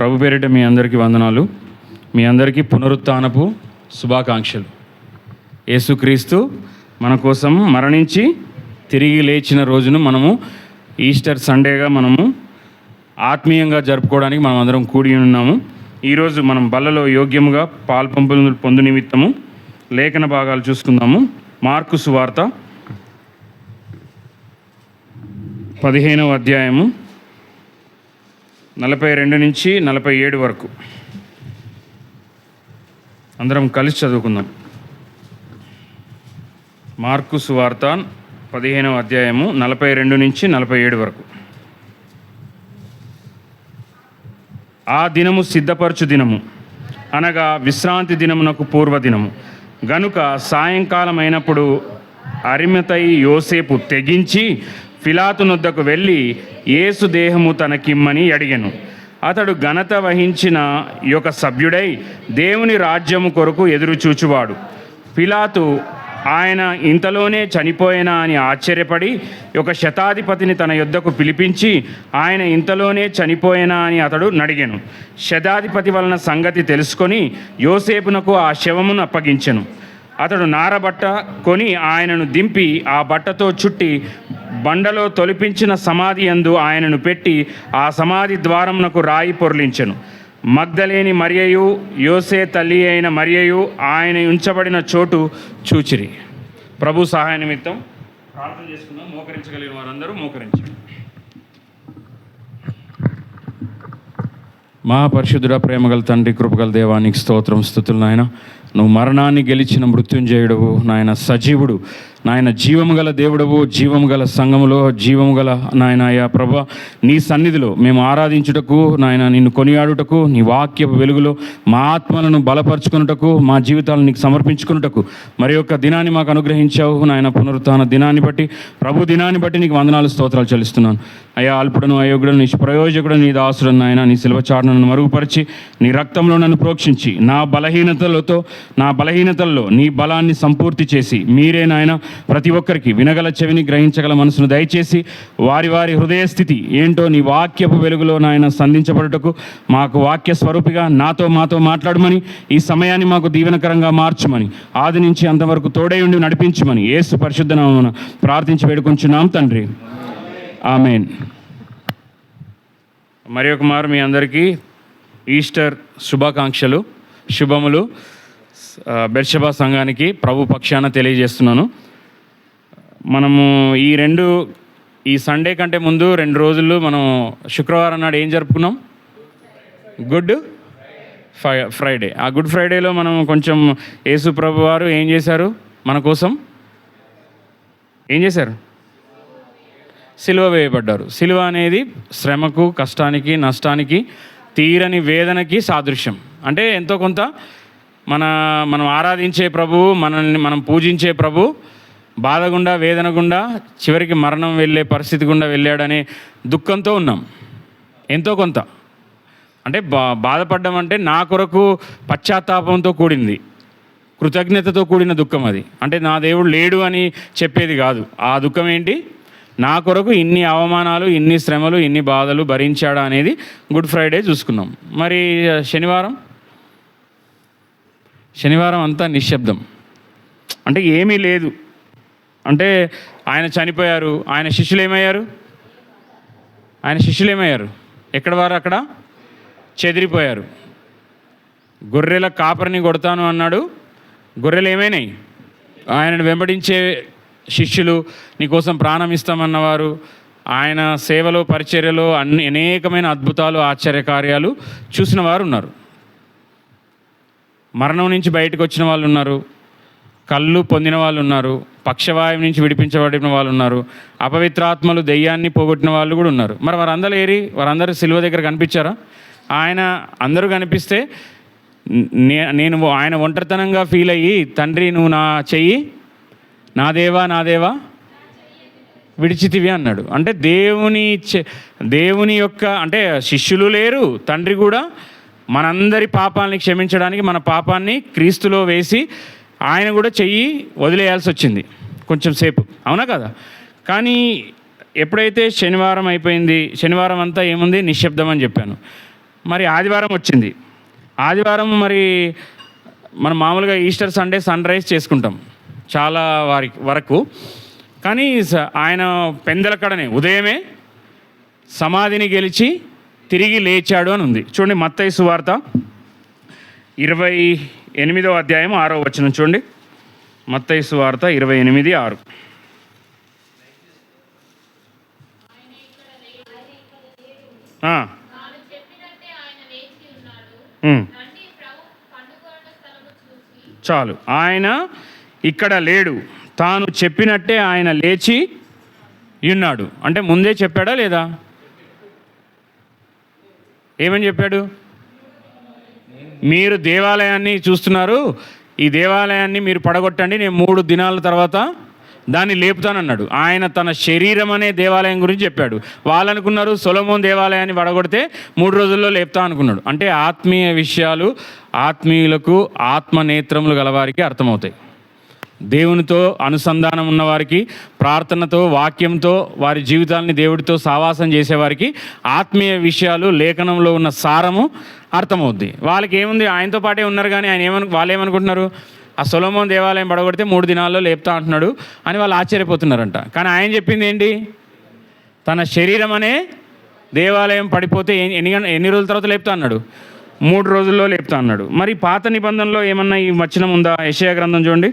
ప్రభు పేరిట మీ అందరికీ వందనాలు. మీ అందరికీ పునరుత్థానపు శుభాకాంక్షలు. యేసుక్రీస్తు మన కోసం మరణించి తిరిగి లేచిన రోజును మనము ఈస్టర్ సండేగా మనము ఆత్మీయంగా జరుపుకోవడానికి మనం అందరం కూడి ఉన్నాము. ఈరోజు మనం బల్లలో యోగ్యముగా పొందు నిమిత్తము లేఖన భాగాలు చూసుకుందాము. మార్కు సువార్త 15వ అధ్యాయము 42 నుంచి 47 వరకు అందరం కలిసి చదువుకుందాం. మార్కు సువార్త 15వ అధ్యాయము 42 నుంచి 47 వరకు. ఆ దినము సిద్ధపరచు దినము, అనగా విశ్రాంతి దినమునకు పూర్వదినము గనుక సాయంకాలం అయినప్పుడు అరిమతయి యోసేపు తెగించి పిలాతునొద్దకు వెళ్ళి యేసు దేహము తనకిమ్మని అడిగెను. అతడు ఘనత వహించిన యొక్క సభ్యుడై దేవుని రాజ్యము కొరకు ఎదురుచూచువాడు. పిలాతు ఆయన ఇంతలోనే చనిపోయినా అని ఆశ్చర్యపడి ఒక శతాధిపతిని తన యొద్దకు పిలిపించి ఆయన ఇంతలోనే చనిపోయినా అని అతడు నడిగెను. శతాధిపతి వలన సంగతి తెలుసుకొని యోసేపునకు ఆ శవమును అప్పగించెను. అతడు నారబట్ట కొని ఆయనను దింపి ఆ బట్టతో చుట్టి బండలో తొలిపించిన సమాధి యందు ఆయనను పెట్టి ఆ సమాధి ద్వారమునకు రాయి పొర్లించెను. మగ్దలేని మరియయు యోసే తల్లి అయిన మరియయు ఆయన ఉంచబడిన చోటు చూచిరి. ప్రభు సహాయ నిమిత్తం ప్రార్థన చేసుకుందాం. మోకరించగలిగిన వారందరూ మోకరించండి. మహాపరిశుద్ధుడా, ప్రేమగల తండ్రి, కృపగల దేవానికి స్తోత్రం, స్తుతులు. నాయన, నువ్వు మరణాన్ని గెలిచిన మృత్యుంజయుడవు, నాయన సజీవుడు, నాయన జీవము గల దేవుడవు, జీవము గల సంఘములో జీవము గల నాయన అయ్యా ప్రభా, నీ సన్నిధిలో మేము ఆరాధించుటకు, నాయన నిన్ను కొనియాడుటకు, నీ వాక్యపు వెలుగులో మా ఆత్మలను బలపరుచుకున్నటకు, మా జీవితాలను నీకు సమర్పించుకున్నటకు మరి యొక్క దినాన్ని మాకు అనుగ్రహించావు. నాయన పునరుత్థాన దినాన్ని బట్టి, ప్రభు దినాన్ని బట్టి నీకు వందనాలు, స్తోత్రాలు చెల్లిస్తున్నాను. అయ్యా, అల్పుడను అయోగ్యుడను నిష్ప్రయోజకుడు నీ దాసుడను నాయన, నీ శిలువ చాటును మరుగుపరిచి నీ రక్తంలో నన్ను ప్రోక్షించి నా బలహీనతల్లో నీ బలాన్ని సంపూర్తి చేసి మీరే నాయన ప్రతి ఒక్కరికి వినగల చెవిని, గ్రహించగల మనసును దయచేసి వారి వారి హృదయ స్థితి ఏంటో నీ వాక్యపు వెలుగులో నాయన సంధించబడుటకు మాకు వాక్య స్వరూపిగా మాతో మాట్లాడమని, ఈ సమయాన్ని మాకు దీవెనకరంగా మార్చమని, ఆది నుంచి అంతవరకు తోడై ఉండి నడిపించమని యేసు పరిశుద్ధ నామమున ప్రార్థించి వేడుకొంచున్నాం తండ్రి, ఆమేన్. మరి ఒక మారు మీ అందరికీ ఈస్టర్ శుభాకాంక్షలు, శుభములు. బెర్షబా సంఘానికి ప్రభు పక్షాన తెలియజేస్తున్నాను. మనము ఈ సండే కంటే ముందు 2 రోజులు మనం శుక్రవారం నాడు ఏం జరుపుకున్నాం? Good Friday. ఆ గుడ్ ఫ్రైడేలో మనం కొంచెం యేసు ప్రభు వారు ఏం చేశారు? మన కోసం ఏం చేశారు? సిలువ వేయబడ్డారు. సిలువ అనేది శ్రమకు, కష్టానికి, నష్టానికి, తీరని వేదనకి సాదృశ్యం. అంటే ఎంతో కొంత మనం ఆరాధించే ప్రభువు, మనం పూజించే ప్రభు బాధ గుండా, వేదన గుండా, చివరికి మరణం వెళ్ళే పరిస్థితి గుండా వెళ్ళాడనే దుఃఖంతో ఉన్నాం. ఎంతో కొంత అంటే బాధపడ్డం అంటే నా కొరకు పశ్చాత్తాపంతో కూడింది, కృతజ్ఞతతో కూడిన దుఃఖం అది. అంటే నా దేవుడు లేడు అని చెప్పేది కాదు. ఆ దుఃఖం ఏంటి? నా కొరకు ఇన్ని అవమానాలు, ఇన్ని శ్రమలు, ఇన్ని బాధలు భరించాడా అనేది గుడ్ ఫ్రైడే చూసుకున్నాం. మరి శనివారం అంతా నిశ్శబ్దం, అంటే ఏమీ లేదు. అంటే ఆయన చనిపోయారు, ఆయన శిష్యులు ఏమయ్యారు? ఎక్కడ వారు అక్కడ చెదిరిపోయారు. గొర్రెల కాపరిని కొడతాను అన్నాడు, గొర్రెలు ఏమైనాయి? ఆయనను వెంబడించే శిష్యులు, నీకోసం ప్రాణం ఇస్తామన్నవారు, ఆయన సేవలో, పరిచర్యలో అనేకమైన అద్భుతాలు, ఆశ్చర్యకార్యాలు చూసిన వారు ఉన్నారు. మరణం నుంచి బయటకు వచ్చిన వాళ్ళు ఉన్నారు, కళ్ళు పొందిన వాళ్ళు ఉన్నారు, పక్షవాయువు నుంచి విడిపించబడిన వాళ్ళు ఉన్నారు, అపవిత్రాత్మలు, దెయ్యాన్ని పోగొట్టిన వాళ్ళు కూడా ఉన్నారు. మరి వారందరూ సిలువ దగ్గర కనిపించారా? అందరూ కనిపిస్తే నేను ఆయన ఒంటరితనంగా ఫీల్ అయ్యి, తండ్రి నువ్వు నా చెయ్యి, నా దేవా విడిచితివి అన్నాడు. అంటే దేవుని యొక్క, అంటే శిష్యులు లేరు, తండ్రి కూడా మనందరి పాపాలని క్షమించడానికి మన పాపాన్ని క్రీస్తులో వేసి ఆయన కూడా చెయ్యి వదిలేయాల్సి వచ్చింది కొంచెం సేపు, అవునా కదా? కానీ ఎప్పుడైతే శనివారం అయిపోయింది, శనివారం అంతా ఏముంది? నిశ్శబ్దం అని చెప్పాను. మరి ఆదివారం వచ్చింది. ఆదివారం మరి మనం మామూలుగా ఈస్టర్ సండే సన్ రైజ్ చేసుకుంటాం చాలా వరకు. కానీ ఆయన పెందలకడనే ఉదయమే సమాధిని గెలిచి తిరిగి లేచాడు అని ఉంది. చూడండి మత్తయి సువార్త 28వ అధ్యాయం 6వ వచనం చూడండి. మత్తయి సువార్త 28:6. చాలు, ఆయన ఇక్కడ లేడు, తాను చెప్పినట్టే ఆయన లేచి ఉన్నాడు. అంటే ముందే చెప్పాడా లేదా? ఏమని చెప్పాడు? మీరు దేవాలయాన్ని చూస్తున్నారు, ఈ దేవాలయాన్ని మీరు పడగొట్టండి, నేను 3 దినాల తర్వాత దాన్ని లేపుతానన్నాడు. ఆయన తన శరీరం అనే దేవాలయం గురించి చెప్పాడు. వాళ్ళు అనుకున్నారు సొలొమోన్ దేవాలయాన్ని పడగొడితే 3 రోజుల్లో లేపుతా అనుకున్నాడు. అంటే ఆత్మీయ విషయాలు ఆత్మీయులకు ఆత్మనేత్రములు గలవారికి అర్థమవుతాయి. దేవునితో అనుసంధానం ఉన్నవారికి, ప్రార్థనతో వాక్యంతో వారి జీవితాలని దేవుడితో సావాసం చేసేవారికి ఆత్మీయ విషయాలు లేఖనంలో ఉన్న సారము అర్థమవుద్ది. వాళ్ళకి ఏముంది, ఆయనతో పాటే ఉన్నారు కానీ వాళ్ళు ఏమనుకుంటున్నారు, ఆ సొలొమోన్ దేవాలయం పడగొడితే 3 దినాల్లో లేపుతా అంటున్నాడు అని వాళ్ళు ఆశ్చర్యపోతున్నారంట. కానీ ఆయన చెప్పింది ఏంటి? తన శరీరం అనే దేవాలయం పడిపోతే ఎన్ని రోజుల తర్వాత లేపుతా అన్నాడు? 3 రోజుల్లో లేపుతా అన్నాడు. మరి పాత నిబంధనలో ఏమన్నా ఈ వచనం ఉందా? యెషయా గ్రంథం చూడండి.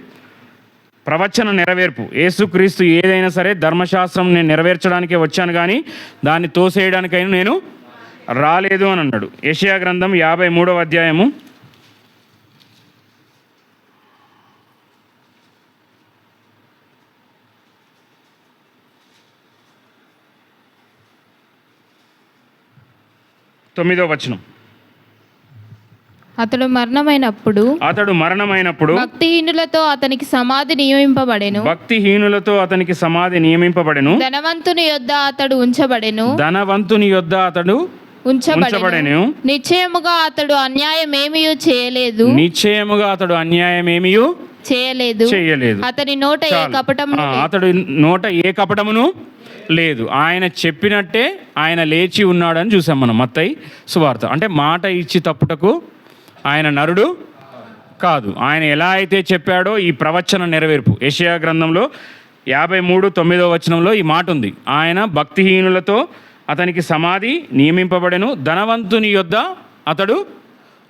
ప్రవచన నెరవేర్పు. యేసుక్రీస్తు ఏదైనా సరే ధర్మశాస్త్రం నేను నెరవేర్చడానికే వచ్చాను కానీ దాన్ని తోసేయడానికైనా నేను రాలేదు అని అన్నాడు. యెషయా గ్రంథం 53వ అధ్యాయము 9వ వచనం. అతడు మరణమైనప్పుడు భక్తిహీనులతో అతనికి సమాధి నియమింపబడెను. ధనవంతుని యొద్ద అతడు ఉంచబడెను. నిశ్చయముగా అతడు అన్యాయమేమీ చేయలేదు. అతని నోట ఏ కపటమును లేదు. ఆయన చెప్పినట్టే ఆయన లేచి ఉన్నాడని చూసాం మనం మత్తయి సువార్త. అంటే మాట ఇచ్చి తప్పుటకు ఆయన నరుడు కాదు. ఆయన ఎలా అయితే చెప్పాడో ఈ ప్రవచన నెరవేర్పు. యెషయా గ్రంథంలో 53:9వ వచనంలో ఈ మాట ఉంది. ఆయన భక్తిహీనులతో అతనికి సమాధి నియమింపబడెను, ధనవంతుని యొద్ద అతడు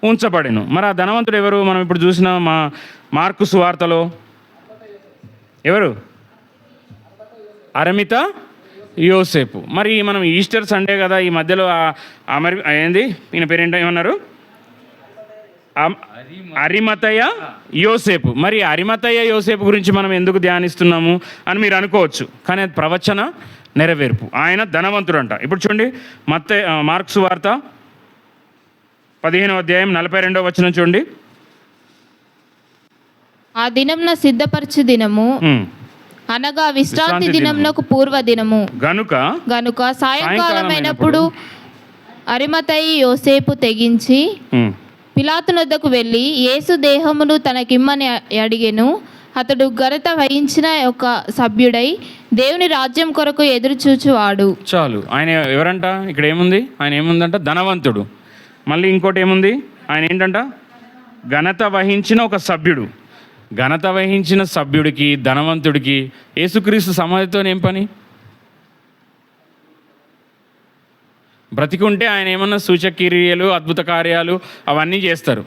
ఉంచబడెను. మరి ఆ ధనవంతుడు ఎవరు? మనం ఇప్పుడు చూసిన మార్కు సువార్తలో ఎవరు? అరమిత యోసేపు. మరి మనం ఈస్టర్ సండే కదా, ఈ మధ్యలో ఏంది ఈయన పేరేంటో ఏమన్నారు? అరిమతయ యోసేపు. మరి అరిమతయ యోసేపు గురించి మనం ఎందుకు ధ్యానిస్తున్నాము అని మీరు అనుకోవచ్చు. కానీ అది ప్రవచన నెరవేర్పు. ఆయన ధనవంతుడు అంట. ఇప్పుడు చూడండి మార్కు సువార్త 15వ అధ్యాయం 42వ వచనం చూడండి. ఆ దినంన సిద్ధపరచు దినము అనగా విశ్రాంతి దినమునకు పూర్వ దినము గనుక సాయంకాలమైనప్పుడు అరిమతయి యోసేపు తెగించి పిలాతునొద్దకు వెళ్ళి యేసు దేహమును తనకిమ్మని అడిగెను. అతడు ఘనత వహించిన ఒక సభ్యుడై దేవుని రాజ్యం కొరకు ఎదురు చూచువాడు. చాలు. ఆయన ఎవరంట? ఇక్కడ ఏముంది? ఆయన ఏముందంట? ధనవంతుడు. మళ్ళీ ఇంకోటి ఏముంది? ఆయన ఏంటంట? ఘనత వహించిన ఒక సభ్యుడు. ఘనత వహించిన సభ్యుడికి, ధనవంతుడికి యేసుక్రీస్తు సమాధితో ఏం పని? బ్రతికుంటే ఆయన ఏమన్నా సూచక్రియలు, అద్భుత కార్యాలు అవన్నీ చేస్తారు.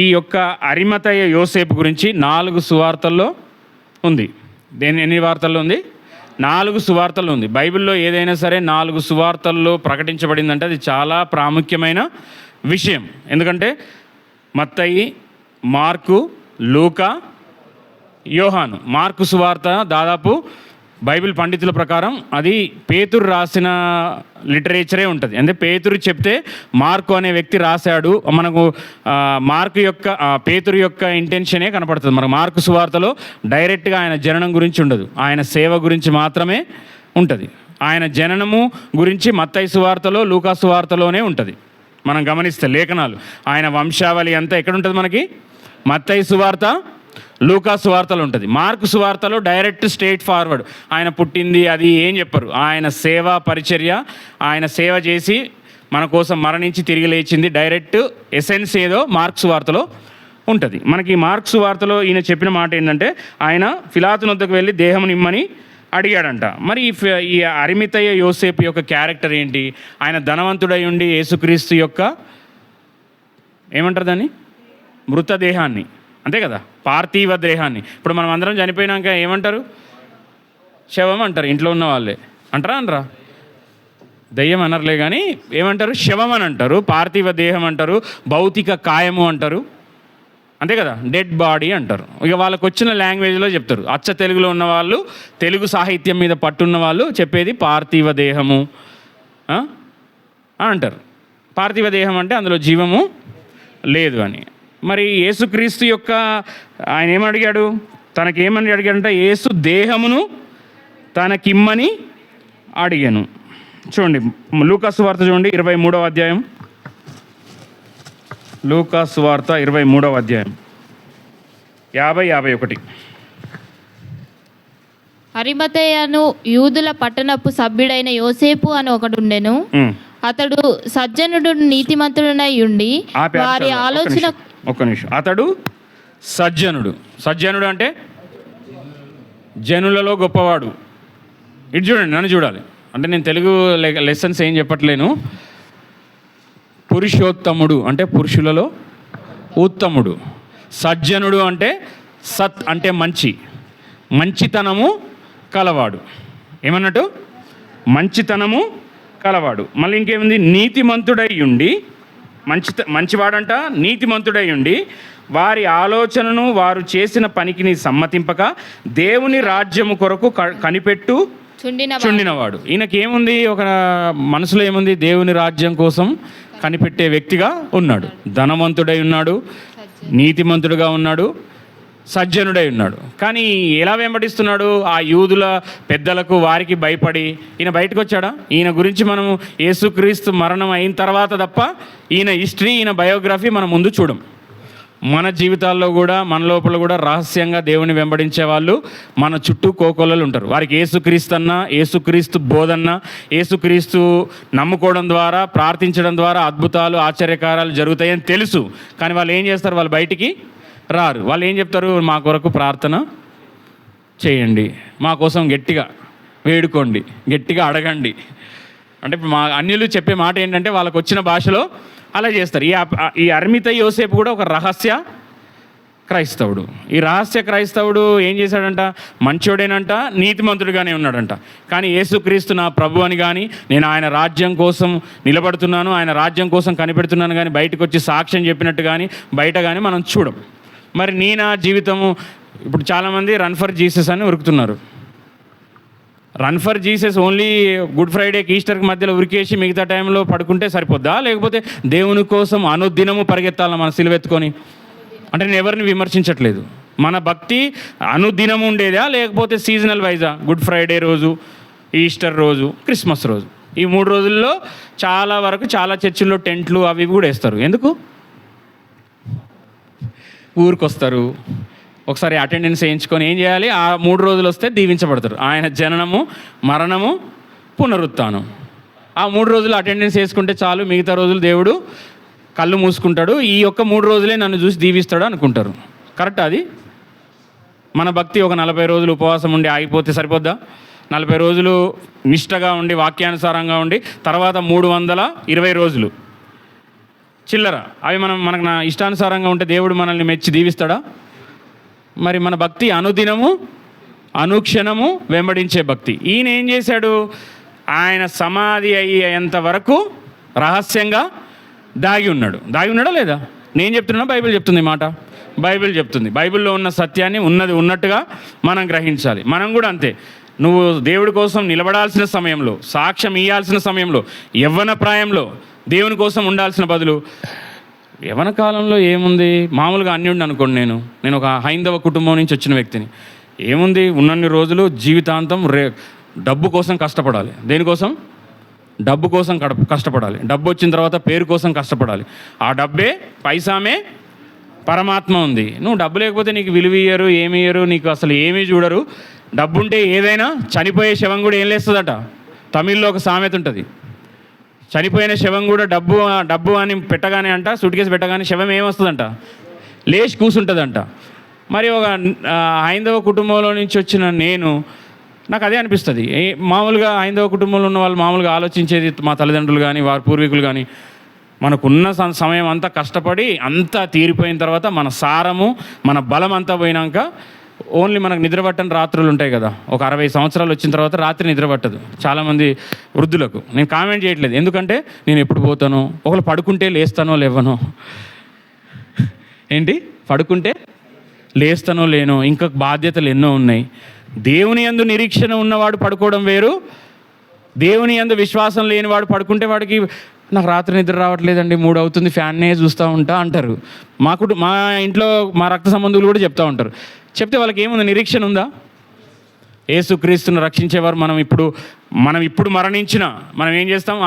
ఈ యొక్క అరిమతయ యోసేపు గురించి 4 సువార్తల్లో ఉంది. ఎన్ని వార్తల్లో ఉంది? 4 సువార్తల్లో ఉంది. బైబిల్లో ఏదైనా సరే 4 సువార్తల్లో ప్రకటించబడిందంటే అది చాలా ప్రాముఖ్యమైన విషయం. ఎందుకంటే మత్తయి, మార్కు, లూకా, యోహాను. మార్కు సువార్త దాదాపు బైబిల్ పండితుల ప్రకారం అది పేతురు రాసిన లిటరేచరే ఉంటుంది. అంటే పేతురు చెప్తే మార్కు అనే వ్యక్తి రాశాడు. మనకు పేతురు యొక్క ఇంటెన్షనే కనపడుతుంది. మనకు మార్కు సువార్తలో డైరెక్ట్గా ఆయన జననం గురించి ఉండదు, ఆయన సేవ గురించి మాత్రమే ఉంటుంది. ఆయన జననము గురించి మత్తయి సువార్తలో, లూకా సువార్తలోనే ఉంటుంది. మనం గమనిస్తే లేఖనాలు, ఆయన వంశావళి అంతా ఎక్కడ ఉంటుంది మనకి? మత్తయి సువార్త, లూకా సువార్తలో ఉంటుంది. మార్కు సువార్తలో డైరెక్ట్ స్ట్రైట్ ఫార్వర్డ్ ఆయన పుట్టింది అది ఏం చెప్పరు. ఆయన సేవ పరిచర్య, ఆయన సేవ చేసి మన కోసం మరణించి తిరిగి లేచింది. డైరెక్ట్ ఎసెన్స్ ఏదో మార్క్స్ వార్తలో ఉంటుంది. మనకి మార్క్స్ వార్తలో ఈయన చెప్పిన మాట ఏంటంటే, ఆయన పిలాతు వద్దకు వెళ్ళి దేహం నిమ్మని అడిగాడంట. మరి ఈ అరిమితయ్య యోసేపు యొక్క క్యారెక్టర్ ఏంటి? ఆయన ధనవంతుడై ఉండి యేసుక్రీస్తు యొక్క ఏమంటారు దాన్ని, మృతదేహాన్ని, అంతే కదా, పార్థివ దేహాన్ని. ఇప్పుడు మనం అందరం చనిపోయినాక ఏమంటారు? శవం అంటారు. ఇంట్లో ఉన్న వాళ్ళే అంటారా అనరా? దయ్యం అనర్లే కానీ ఏమంటారు? శవం అని అంటారు, పార్థివ దేహం అంటారు, భౌతిక కాయము అంటారు, అంతే కదా, డెడ్ బాడీ అంటారు. ఇక వాళ్ళకు వచ్చిన లాంగ్వేజ్లో చెప్తారు. అచ్చ తెలుగులో ఉన్న వాళ్ళు, తెలుగు సాహిత్యం మీద పట్టున్న వాళ్ళు చెప్పేది పార్థివ దేహము అంటారు. పార్థివ దేహం అంటే అందులో జీవము లేదు అని. మరి యేసుక్రీస్తు యొక్క ఆయన ఏమడిగాడు? తనకేమని అడిగాడంటే, యేసు దేహమును తనకిమ్మని అడిగాను. చూడండి లూకాసు వార్త చూడండి 23వ అధ్యాయం. లూకాసు వార్త 23వ అధ్యాయం 50-51. అరిమతయ్యను యూదుల పట్టణపు సభ్యుడైన యోసేపు అని ఒకడుండెను. అతడు సజ్జనుడు నీతిమంతుడునై ఉండి వారి ఆలోచన. ఒక్క నిమిషం. అతడు సజ్జనుడు. సజ్జనుడు అంటే జనులలో గొప్పవాడు. ఇటు చూడండి, నన్ను చూడాలి. అంటే నేను తెలుగు లెసన్స్ ఏం చెప్పట్లేను. పురుషోత్తముడు అంటే పురుషులలో ఉత్తముడు. సజ్జనుడు అంటే సత్ అంటే మంచి, మంచితనము కలవాడు. ఏమన్నట్టు? మంచితనము కలవాడు. మళ్ళీ ఇంకేముంది? నీతిమంతుడై ఉండి, మంచివాడంట నీతిమంతుడై ఉండి వారి ఆలోచనను వారు చేసిన పనికిని సమ్మతింపక దేవుని రాజ్యము కొరకు కనిపెట్టు చుండినవాడు. ఈయనకేముంది? ఒక మనసులో ఏముంది? దేవుని రాజ్యం కోసం కనిపెట్టే వ్యక్తిగా ఉన్నాడు. ధనవంతుడై ఉన్నాడు, నీతిమంతుడుగా ఉన్నాడు, సజ్జనుడై ఉన్నాడు. కానీ ఎలా వెంబడిస్తున్నాడు? ఆ యూదుల పెద్దలకు వారికి భయపడి ఈయన బయటకు వచ్చాడా? ఈయన గురించి మనము యేసుక్రీస్తు మరణం అయిన తర్వాత తప్ప ఈయన హిస్టరీ, ఈయన బయోగ్రఫీ మనం ముందు చూడం. మన జీవితాల్లో కూడా, మన లోపల కూడా రహస్యంగా దేవుని వెంబడించే వాళ్ళు మన చుట్టూ కోకొల్లలు ఉంటారు. వారికి యేసుక్రీస్తు అన్నా, యేసుక్రీస్తు బోధన్నా, యేసుక్రీస్తు నమ్ముకోవడం ద్వారా, ప్రార్థించడం ద్వారా అద్భుతాలు ఆశ్చర్యకారాలు జరుగుతాయని తెలుసు. కానీ వాళ్ళు ఏం చేస్తారు? వాళ్ళు బయటికి రారు. వాళ్ళు ఏం చెప్తారు? మా కొరకు ప్రార్థన చేయండి, మా కోసం గట్టిగా వేడుకోండి, గట్టిగా అడగండి. అంటే మా అన్యులు చెప్పే మాట ఏంటంటే వాళ్ళకు వచ్చిన భాషలో అలా చేస్తారు. ఈ అరిమితయ్య యోసేపు కూడా ఒక రహస్య క్రైస్తవుడు. ఈ రహస్య క్రైస్తవుడు ఏం చేశాడంట? మంచోడేనంట, నీతిమంతుడిగానే ఉన్నాడంట. కానీ యేసుక్రీస్తు నా ప్రభు అని కానీ, నేను ఆయన రాజ్యం కోసం నిలబడుతున్నాను, ఆయన రాజ్యం కోసం కనిపెడుతున్నాను కానీ బయటకు వచ్చి సాక్ష్యం చెప్పినట్టు కానీ బయట కానీ మనం చూడం. మరి నా జీవితము ఇప్పుడు చాలామంది రన్ ఫర్ జీసస్ అని ఉరుకుతున్నారు. Run for Jesus only good ఫ్రైడేకి ఈస్టర్కి మధ్యలో ఉరికేసి మిగతా టైంలో పడుకుంటే సరిపోద్దా? లేకపోతే దేవుని కోసం అనుదినము పరిగెత్తాలా మన సిలువెత్తుకొని? అంటే నేను ఎవరిని విమర్శించట్లేదు. మన భక్తి అనుదినం ఉండేదా లేకపోతే సీజనల్ వైజా? గుడ్ ఫ్రైడే రోజు, ఈస్టర్ రోజు, క్రిస్మస్ రోజు, ఈ 3 రోజుల్లో చాలా వరకు చాలా చర్చిల్లో టెంట్లు అవి కూడా వేస్తారు. ఎందుకు? ఊరికొస్తారు, ఒకసారి అటెండెన్స్ వేయించుకొని ఏం చేయాలి? ఆ 3 రోజులు వస్తే దీవించబడతారు. ఆయన జననము, మరణము, పునరుత్థానం. ఆ 3 రోజులు అటెండెన్స్ వేసుకుంటే చాలు, మిగతా రోజులు దేవుడు కళ్ళు మూసుకుంటాడు, ఈ యొక్క 3 రోజులే నన్ను చూసి దీవిస్తాడు అనుకుంటారు. కరెక్ట్? అది మన భక్తి. ఒక 40 రోజులు ఉపవాసం ఉండి ఆగిపోతే సరిపోద్దా? 40 రోజులు నిష్టగా ఉండి వాక్యానుసారంగా ఉండి తర్వాత 320 రోజులు చిల్లర అవి మనకు ఇష్టానుసారంగా ఉంటే దేవుడు మనల్ని మెచ్చి దీవిస్తాడా? మరి మన భక్తి అనుదినము అనుక్షణము వెంబడించే భక్తి. ఈయన ఏం చేశాడు? ఆయన సమాధి అయ్యేంత వరకు రహస్యంగా దాగి ఉన్నాడా లేదా? నేను చెప్తున్నా, బైబిల్ చెప్తుంది మాట. బైబిల్ చెప్తుంది. బైబిల్లో ఉన్న సత్యాన్ని ఉన్నది ఉన్నట్టుగా మనం గ్రహించాలి. మనం కూడా అంతే. నువ్వు దేవుడి కోసం నిలబడాల్సిన సమయంలో, సాక్ష్యం ఇవ్వాల్సిన సమయంలో, యవ్వన ప్రాయంలో దేవుని కోసం ఉండాల్సిన బదులు యవ్వన కాలంలో ఏముంది, మామూలుగా అన్యుడిని అనుకోండి. నేను ఒక హైందవ కుటుంబం నుంచి వచ్చిన వ్యక్తిని. ఏముంది, ఉన్నన్ని రోజులు జీవితాంతం డబ్బు కోసం కష్టపడాలి. దేనికోసం? డబ్బు కోసం కష్టపడాలి. డబ్బు వచ్చిన తర్వాత పేరు కోసం కష్టపడాలి. ఆ డబ్బే, పైసామే పరమాత్మ ఉంది. నువ్వు డబ్బు లేకపోతే నీకు విలువ ఇయ్యరు, ఏమి ఇయ్యరు, నీకు అసలు ఏమీ చూడరు. డబ్బు ఉంటే ఏదైనా, చనిపోయే శవం కూడా ఏం లేస్తుందట. తమిళ్లో ఒక సామెత ఉంటుంది, చనిపోయిన శవం కూడా డబ్బు అని పెట్టగానే అంట, సూట్ కేసు పెట్టగానే శవం ఏమొస్తుందంట, లేచి కూర్చుంటుందంట. మరి ఒక హైందవ కుటుంబంలో నుంచి వచ్చిన నాకు అదే అనిపిస్తుంది. మామూలుగా హైందవ కుటుంబంలో ఉన్న వాళ్ళు మామూలుగా ఆలోచించేది, మా తల్లిదండ్రులు కానీ వారి పూర్వీకులు కానీ, మనకున్న సమయం అంతా కష్టపడి అంతా తీరిపోయిన తర్వాత మన సారము మన బలం అంతా పోయినాక ఓన్లీ మనకు నిద్ర పట్టని రాత్రులు ఉంటాయి కదా. ఒక 60 సంవత్సరాలు వచ్చిన తర్వాత రాత్రి నిద్ర పట్టదు చాలామంది వృద్ధులకు. నేను కామెంట్ చేయట్లేదు, ఎందుకంటే నేను ఎప్పుడు పోతానో, ఒకళ్ళు పడుకుంటే లేస్తానో లేవనో, ఏంటి పడుకుంటే లేస్తానో లేనో, ఇంకా బాధ్యతలు ఎన్నో ఉన్నాయి. దేవుని యందు నిరీక్షణ ఉన్నవాడు పడుకోవడం వేరు, దేవుని యందు విశ్వాసం లేనివాడు పడుకుంటే వాడికి నాకు రాత్రి నిద్ర రావట్లేదండి, 3 అవుతుంది, ఫ్యాన్నే చూస్తూ ఉంటా అంటారు. మా ఇంట్లో మా రక్త సంబంధువులు కూడా చెప్తూ ఉంటారు. చెప్తే వాళ్ళకి ఏముంది, నిరీక్షణ ఉందా? యేసుక్రీస్తును రక్షించేవారు మనం ఇప్పుడు మరణించిన మనం ఏం చేస్తాం,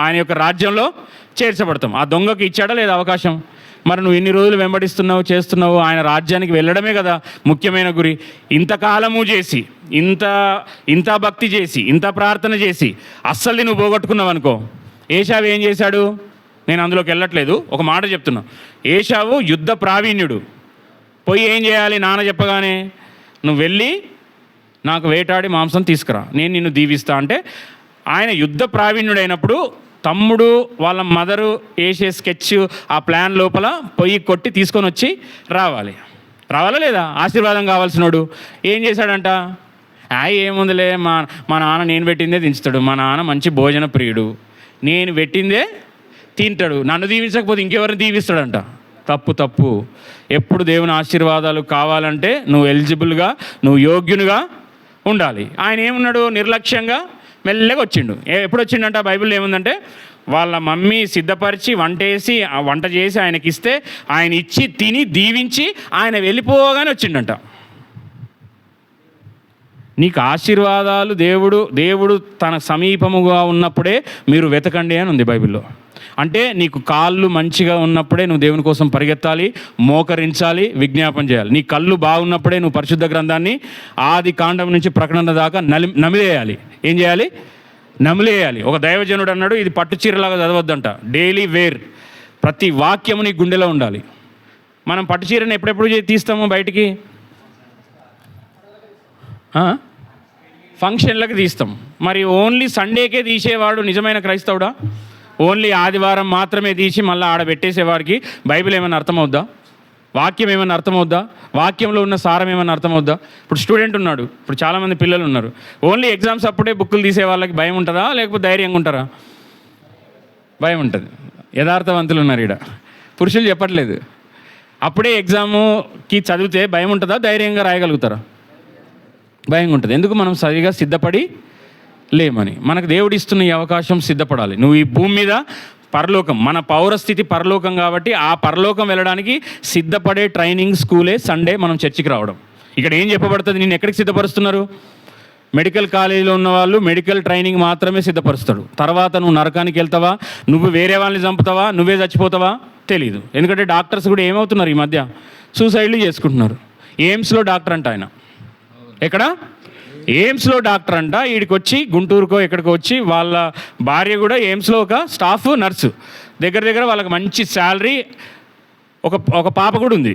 ఆయన యొక్క రాజ్యంలో చేర్చబడతాం. ఆ దొంగకి ఇచ్చాడా లేదా అవకాశం? మరి నువ్వు ఇన్ని రోజులు వెంబడిస్తున్నావు, చేస్తున్నావు, ఆయన రాజ్యానికి వెళ్ళడమే కదా ముఖ్యమైన గురి. ఇంతకాలము చేసి, ఇంత భక్తి చేసి, ఇంత ప్రార్థన చేసి అస్సలు నువ్వు పోగొట్టుకున్నావు అనుకో. ఏషావు ఏం చేశాడు? నేను అందులోకి వెళ్ళట్లేదు, ఒక మాట చెప్తున్నా. ఏషావు యుద్ధ ప్రావీణ్యుడు. పోయి ఏం చేయాలి? నాన్న చెప్పగానే నువ్వు వెళ్ళి నాకు వేటాడి మాంసం తీసుకురా, నేను నిన్ను దీవిస్తా అంటే, ఆయన యుద్ధ ప్రావీణ్యుడైనప్పుడు తమ్ముడు వాళ్ళ మదరు వేసే స్కెచ్ ఆ ప్లాన్ లోపల పొయ్యి కొట్టి తీసుకొని వచ్చి రావాలా లేదా? ఆశీర్వాదం కావాల్సినోడు ఏం చేశాడంట? ఏముందిలే, మా నాన్న నేను పెట్టిందే దించుతాడు, మా నాన్న మంచి భోజన ప్రియుడు, నేను పెట్టిందే తింటాడు, నన్ను దీవించకపోతే ఇంకెవరిని దీవిస్తాడంట. తప్పు. ఎప్పుడు దేవుని ఆశీర్వాదాలు కావాలంటే నువ్వు ఎలిజిబుల్గా, నువ్వు యోగ్యునిగా ఉండాలి. ఆయన ఏమున్నాడు? నిర్లక్ష్యంగా మెల్లగా వచ్చిండు. ఎప్పుడు వచ్చిండంట? బైబిల్లో ఏముందంటే, వాళ్ళ మమ్మీ సిద్ధపరిచి వంట చేసి ఆయనకి ఇస్తే ఆయన ఇచ్చి తిని దీవించి ఆయన వెళ్ళిపోగానే వచ్చిండంట. నీకు ఆశీర్వాదాలు దేవుడు తన సమీపముగా ఉన్నప్పుడే మీరు వెతకండి అని ఉంది బైబిల్లో. అంటే నీకు కాళ్ళు మంచిగా ఉన్నప్పుడే నువ్వు దేవుని కోసం పరిగెత్తాలి, మోకరించాలి, విజ్ఞాపన చేయాలి. నీ కళ్ళు బాగున్నప్పుడే నువ్వు పరిశుద్ధ గ్రంథాన్ని ఆది కాండం నుంచి ప్రకటన దాకా నమిలేయాలి. ఏం చేయాలి? నమిలేయాలి. ఒక దైవజనుడు అన్నాడు, ఇది పట్టు చీరలాగా చదవద్దంట, డైలీ వేర్. ప్రతి వాక్యము నీ గుండెలో ఉండాలి. మనం పట్టు చీరని ఎప్పుడెప్పుడు తీస్తాము బయటికి? ఫంక్షన్లకు తీస్తాం. మరి ఓన్లీ సండేకే తీసేవాడు నిజమైన క్రైస్తవుడా? ఓన్లీ ఆదివారం మాత్రమే తీసి మళ్ళీ ఆడబెట్టేసేవాడికి బైబిల్ ఏమైనా అర్థమవుద్దా? వాక్యం ఏమైనా అర్థమవుద్దా? వాక్యంలో ఉన్న సారం ఏమైనా అర్థమవుద్దా? ఇప్పుడు స్టూడెంట్ ఉన్నాడు, ఇప్పుడు చాలామంది పిల్లలు ఉన్నారు, ఓన్లీ ఎగ్జామ్స్ అప్పుడే బుక్కులు తీసే వాళ్ళకి భయం ఉంటుందా, లేకపోతే ధైర్యంగా ఉంటారా? భయం ఉంటుంది. యథార్థవంతులు ఉన్నారు ఇక్కడ, పురుషులు చెప్పట్లేదు. అప్పుడే ఎగ్జాముకి చదివితే భయం ఉంటుందా, ధైర్యంగా రాయగలుగుతారా? భయంగా ఉంటుంది. ఎందుకు? మనం సరిగా సిద్ధపడి లేమని. మనకు దేవుడు ఇస్తున్న ఈ అవకాశం సిద్ధపడాలి. నువ్వు ఈ భూమి మీద పరలోకం, మన పౌరస్థితి పరలోకం కాబట్టి ఆ పరలోకం వెళ్ళడానికి సిద్ధపడే ట్రైనింగ్ స్కూలే సండే మనం చర్చికి రావడం. ఇక్కడ ఏం చెప్పబడుతుంది? నేను ఎక్కడికి సిద్ధపరుస్తున్నారు? మెడికల్ కాలేజీలో ఉన్న వాళ్ళు మెడికల్ ట్రైనింగ్ మాత్రమే సిద్ధపరుస్తాడు. తర్వాత నువ్వు నరకానికి వెళ్తావా, నువ్వు వేరే వాళ్ళని చంపుతావా, నువ్వే చచ్చిపోతావా తెలీదు. ఎందుకంటే డాక్టర్స్ కూడా ఏమవుతున్నారు ఈ మధ్య, సూసైడ్లు చేసుకుంటున్నారు. ఎయిమ్స్లో డాక్టర్ అంట ఆయన. ఎక్కడ? ఎయిమ్స్లో డాక్టర్ అంట. వీడికి వచ్చి గుంటూరుకో ఎక్కడికో వచ్చి వాళ్ళ భార్య కూడా ఎయిమ్స్లో ఒక స్టాఫ్ నర్సు, దగ్గర వాళ్ళకి మంచి శాలరీ, ఒక పాప కూడా ఉంది.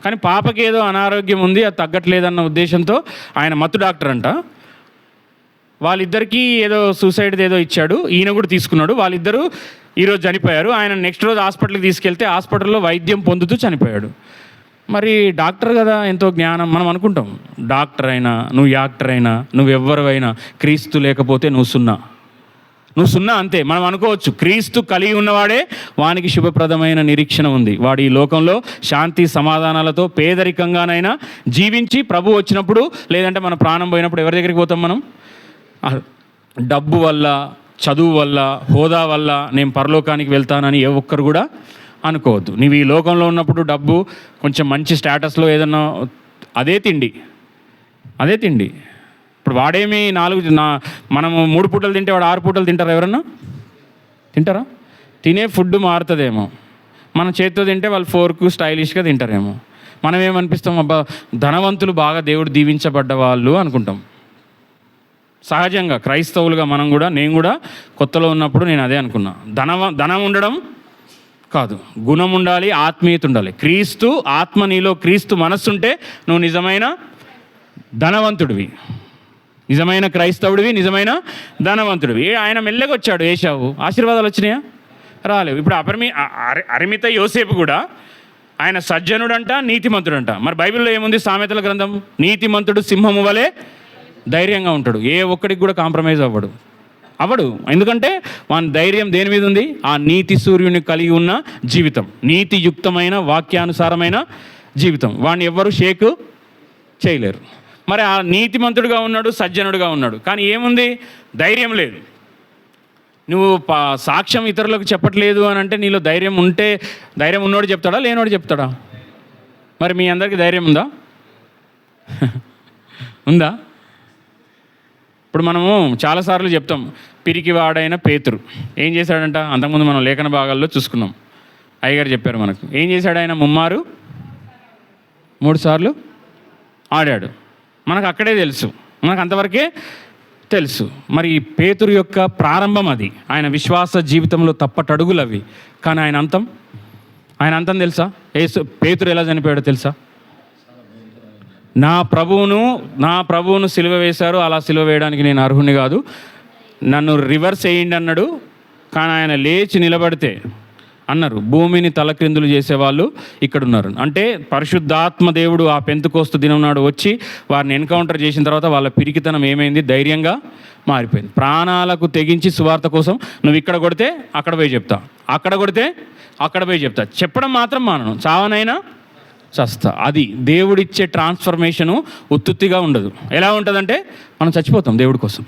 కానీ పాపకి ఏదో అనారోగ్యం ఉంది, అది తగ్గట్లేదన్న ఉద్దేశంతో ఆయన మత్తు డాక్టర్ అంట. వాళ్ళిద్దరికీ ఏదో సూసైడ్ ఏదో ఇచ్చాడు, ఈయన కూడా తీసుకున్నాడు. వాళ్ళిద్దరూ ఈరోజు చనిపోయారు. ఆయన నెక్స్ట్ రోజు హాస్పిటల్కి తీసుకెళ్తే హాస్పిటల్లో వైద్యం పొందుతూ చనిపోయాడు. మరి డాక్టర్ కదా, ఎంతో జ్ఞానం. మనం అనుకుంటాం డాక్టర్ అయినా, నువ్వు యాక్టర్ అయినా, నువ్వు ఎవ్వరివైనా, క్రీస్తు లేకపోతే నువ్వు సున్నా అంతే. మనం అనుకోవచ్చు క్రీస్తు కలిగి ఉన్నవాడే వానికి శుభప్రదమైన నిరీక్షణ ఉంది. వాడు ఈ లోకంలో శాంతి సమాధానాలతో పేదరికంగానైనా జీవించి ప్రభు వచ్చినప్పుడు, లేదంటే మన ప్రాణం పోయినప్పుడు ఎవరి దగ్గరికి పోతాం మనం? డబ్బు వల్ల, చదువు వల్ల, హోదా వల్ల నేను పరలోకానికి వెళ్తానని ఏ ఒక్కరు కూడా అనుకోవద్దు. నీవు ఈ లోకంలో ఉన్నప్పుడు డబ్బు, కొంచెం మంచి స్టేటస్లో ఏదన్నా, అదే తిండి. ఇప్పుడు వాడేమి మనము 3 పూటలు తింటే వాడు 6 పూటలు తింటారా? ఎవరన్నా తింటారా? తినే ఫుడ్ మారుతుందేమో. మన చేతితో తింటే వాళ్ళు ఫోర్కు స్టైలిష్గా తింటారేమో. మనం ఏమనిపిస్తాం, అబ్బా ధనవంతులు బాగా దేవుడు దీవించబడ్డ వాళ్ళు అనుకుంటాం. సహజంగా క్రైస్తవులుగా నేను కూడా కొత్తలో ఉన్నప్పుడు నేను అదే అనుకున్నా. ధనం ఉండడం కాదు, గుణం ఉండాలి, ఆత్మీయత ఉండాలి. క్రీస్తు ఆత్మ నీలో, క్రీస్తు మనస్సుంటే నువ్వు నిజమైన ధనవంతుడివి, నిజమైన క్రైస్తవుడివి, నిజమైన ధనవంతుడివి. ఆయన మెల్లగా వచ్చాడు ఏశావు, ఆశీర్వాదాలు వచ్చినాయా? రాలేవు. ఇప్పుడు అరిమిత యోసేపు కూడా ఆయన సజ్జనుడంట, నీతిమంతుడంట. మరి బైబిల్లో ఏముంది? సామెతల గ్రంథం, నీతిమంతుడు సింహము వలె ధైర్యంగా ఉంటాడు, ఏ ఒక్కడికి కూడా కాంప్రమైజ్ అవ్వడు. ఎందుకంటే వాని ధైర్యం దేని మీద ఉంది? ఆ నీతి సూర్యుని కలిగి ఉన్న జీవితం, నీతియుక్తమైన వాక్యానుసారమైన జీవితం. వాడిని ఎవ్వరు షేక్ చేయలేరు. మరి ఆ నీతిమంతుడుగా ఉన్నాడు, సజ్జనుడుగా ఉన్నాడు, కానీ ఏముంది? ధైర్యం లేదు. నువ్వు సాక్ష్యం ఇతరులకు చెప్పట్లేదు అని అంటే నీలో ధైర్యం ఉంటే, ధైర్యం ఉన్నోడు చెప్తాడా, లేనోడు చెప్తాడా? మరి మీ అందరికీ ధైర్యం ఉందా? ఉందా? ఇప్పుడు మనము చాలాసార్లు చెప్తాం, పిరికివాడైన పేతురు ఏం చేశాడంట? అంతకుముందు మనం లేఖన భాగాల్లో చూసుకున్నాం, అయ్యగారు చెప్పారు మనకు. ఏం చేశాడు ఆయన? 3 సార్లు ఆడాడు. మనకు అక్కడే తెలుసు, మనకు అంతవరకే తెలుసు. మరి పేతురు యొక్క ప్రారంభం అది, ఆయన విశ్వాస జీవితంలో తప్పటడుగులు అవి. కానీ ఆయన అంతం తెలుసా? పేతురు ఎలా చనిపోయాడో తెలుసా? నా ప్రభువును సిలువ వేశారు, అలా సిలువ వేయడానికి నేను అర్హుని కాదు, నన్ను రివర్స్ వేయండి అన్నాడు. కానీ ఆయన లేచి నిలబడితే అన్నారు, భూమిని తలక్రిందులు చేసేవాళ్ళు ఇక్కడ ఉన్నారు. అంటే పరిశుద్ధాత్మ దేవుడు ఆ పెంతెకోస్తు దినం నాడు వచ్చి వారిని ఎన్కౌంటర్ చేసిన తర్వాత వాళ్ళ పిరికితనం ఏమైంది? ధైర్యంగా మారిపోయింది. ప్రాణాలకు తెగించి సువార్త కోసం నువ్వు ఇక్కడ కొడితే అక్కడ పోయి చెప్తా, అక్కడ కొడితే అక్కడ పోయి చెప్తా. చెప్పడం మాత్రం మానను, చావనైనా చస్తా. అది దేవుడిచ్చే ట్రాన్స్ఫర్మేషను ఉత్తుత్తిగా ఉండదు. ఎలా ఉంటుందంటే మనం చచ్చిపోతాం దేవుడి కోసం.